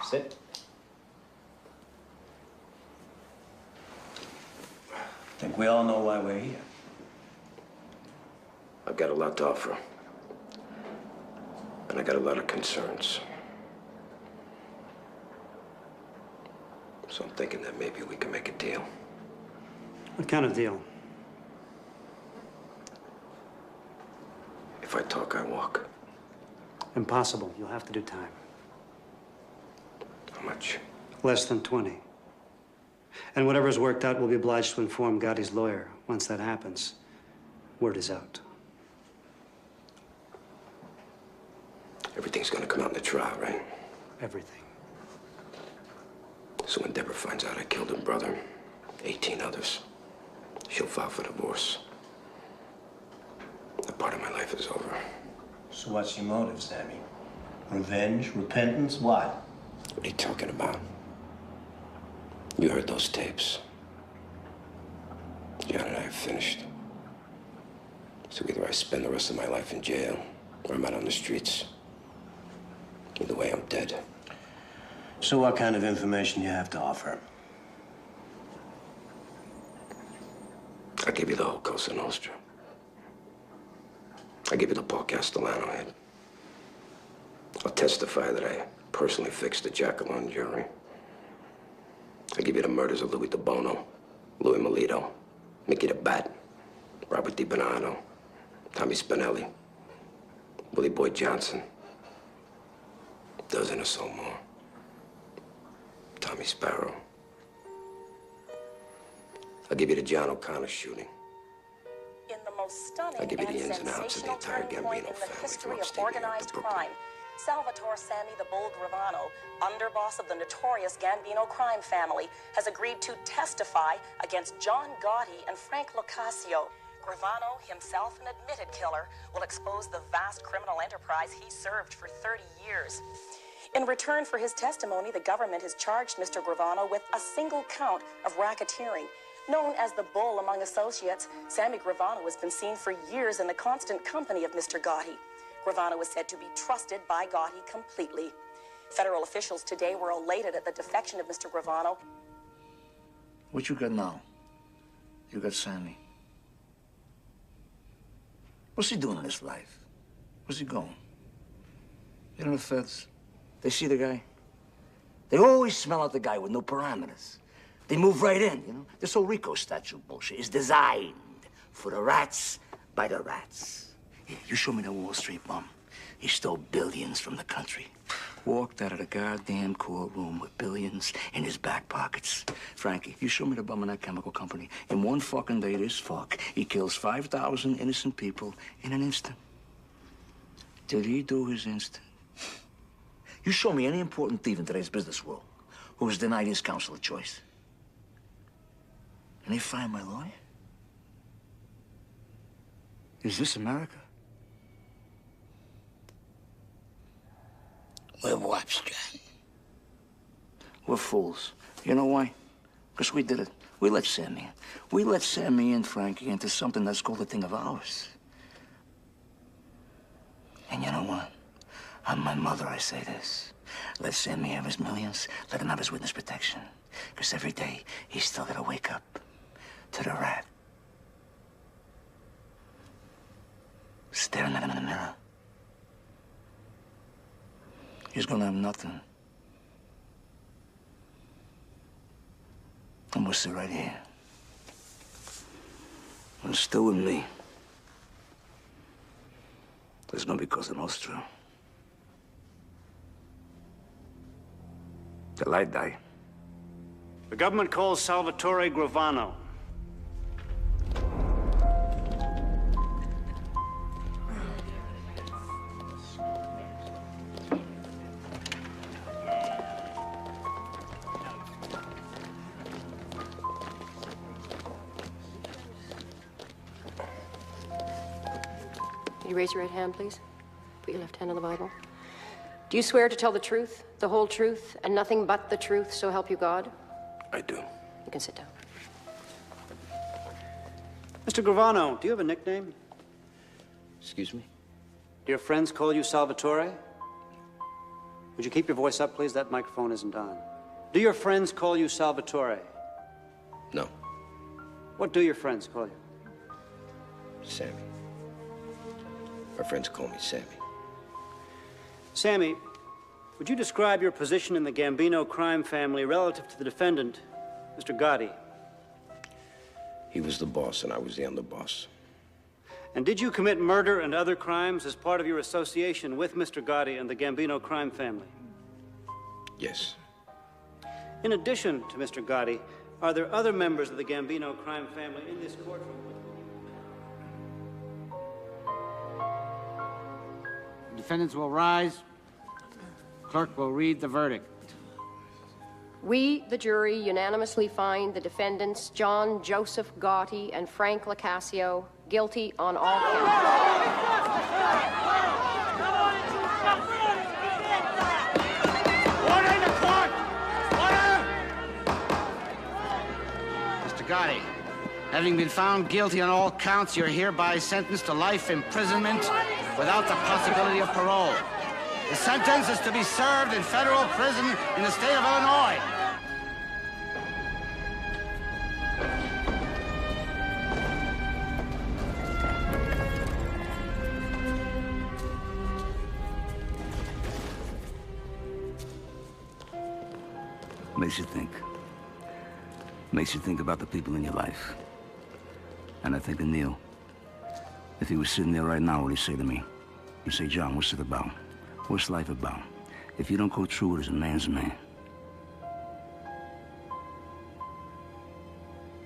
Sit. I think we all know why we're here. I've got a lot to offer. And I got a lot of concerns. So I'm thinking that maybe we can make a deal. What kind of deal? If I talk, I walk. Impossible. You'll have to do time. How much? Less than 20. And whatever's worked out, we'll be obliged to inform Gotti's lawyer. Once that happens, word is out. Everything's gonna come out in the trial, right? Everything. So when Deborah finds out I killed her brother, 18 others, she'll file for divorce. That part of my life is over. So what's your motive, Sammy? Revenge? Repentance? What? What are you talking about? You heard those tapes. John and I have finished. So either I spend the rest of my life in jail, or I'm out on the streets. Either way, I'm dead. So what kind of information do you have to offer? I give you the whole Cosa Nostra. I give you the Paul Castellano head. I'll testify that I personally fixed the Jackalone jury. I give you the murders of Louis DeBono, Louis Melito, Mickey the Bat, Robert DiBernardo, Tommy Spinelli, Willie Boyd Johnson, a dozen or so more. Tommy Sparrow. I'll give you the John O'Connor shooting. In the most stunning I'll give you the and ins and outs of the entire sensational turning point Gambino in the family history from of upstate New York to organized Brooklyn. crime, Salvatore Sammy the Bull Gravano, underboss of the notorious Gambino crime family, has agreed to testify against John Gotti and Frank Locascio. Gravano, himself an admitted killer, will expose the vast criminal enterprise he served for 30 years. In return for his testimony, the government has charged Mr. Gravano with a single count of racketeering. Known as the Bull among associates, Sammy Gravano has been seen for years in the constant company of Mr. Gotti. Gravano is said to be trusted by Gotti completely. Federal officials today were elated at the defection of Mr. Gravano. What you got now? You got Sammy. What's he doing in his life? Where's he going? You know the feds? They see the guy. They always smell out the guy with no parameters. They move right in, you know? This whole Rico statute bullshit is designed for the rats by the rats. Yeah, you show me that Wall Street bum. He stole billions from the country. Walked out of the goddamn courtroom with billions in his back pockets. Frankie, you show me the bum in that chemical company. In one fucking day, this fuck, he kills 5,000 innocent people in an instant. Did he do his instant? You show me any important thief in today's business world who was denied his counsel of choice. And they fire my lawyer? Is this America? We're wops, John. We're fools. You know why? Because we did it. We let Sammy in. We let Sammy and Frankie into something that's called a thing of ours. And you know what? On my mother, I say this. Let Sammy have his millions. Let him have his witness protection. Because every day, he's still got to wake up to the rat. Staring at him in the mirror. He's gonna have nothing. And we'll sit right here. And still with me. There's no Cosa Nostra. Till I die. The government calls Salvatore Gravano. You raise your right hand, please. Put your left hand on the Bible. Do you swear to tell the truth, the whole truth, and nothing but the truth, so help you God? I do. You can sit down. Mr. Gravano, do you have a nickname? Excuse me? Do your friends call you Salvatore? Would you keep your voice up, please? That microphone isn't on. Do your friends call you Salvatore? No. What do your friends call you? Sammy. My friends call me Sammy. Sammy, would you describe your position in the Gambino crime family relative to the defendant, Mr. Gotti? He was the boss and I was the underboss. And did you commit murder and other crimes as part of your association with Mr. Gotti and the Gambino crime family? Yes. In addition to Mr. Gotti, are there other members of the Gambino crime family in this courtroom? The defendants will rise. Clerk will read the verdict. We, the jury, unanimously find the defendants John Joseph Gotti and Frank Locascio guilty on all counts. Order in the court! Order! Mr. Gotti, having been found guilty on all counts, you're hereby sentenced to life imprisonment without the possibility of parole. The sentence is to be served in federal prison in the state of Illinois. Makes you think. Makes you think about the people in your life. And I think of Neil. If he was sitting there right now, what would he say to me? He'd say, John, what's it about? What's life about? If you don't go through it as a man's man.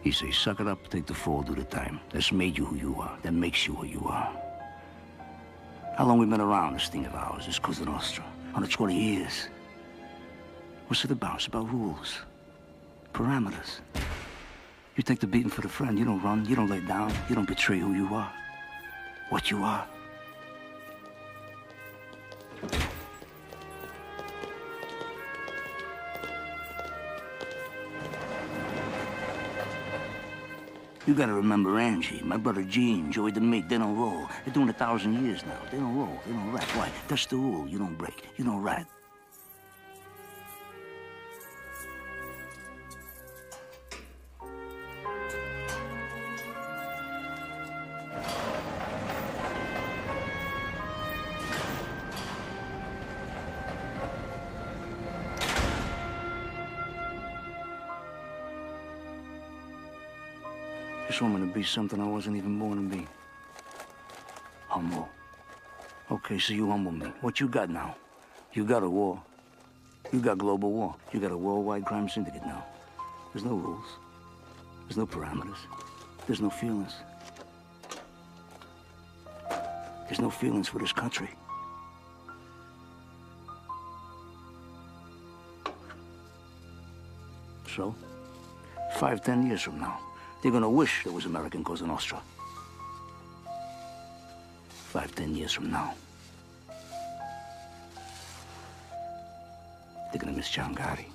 He'd say, suck it up, take the fall, do the time. That's made you who you are. That makes you who you are. How long we been around, this thing of ours, this Cosa Nostra? 120 years. What's it about? It's about rules. Parameters. You take the beating for the friend. You don't run. You don't lay down. You don't betray who you are. What you are. You gotta remember Angie, my brother Gene, Joey the mate. They don't roll. They're doing 1,000 years now. They don't roll. They don't rat. Why? That's the rule. You don't break. You don't rat. Just want me to be something I wasn't even born to be. Humble. Okay, so you humble me. What you got now? You got a war. You got global war. You got a worldwide crime syndicate now. There's no rules. There's no parameters. There's no feelings. There's no feelings for this country. So, 5, 10 years from now, they're gonna wish there was American Cosa Nostra. 5, 10 years from now. They're gonna miss John Gotti.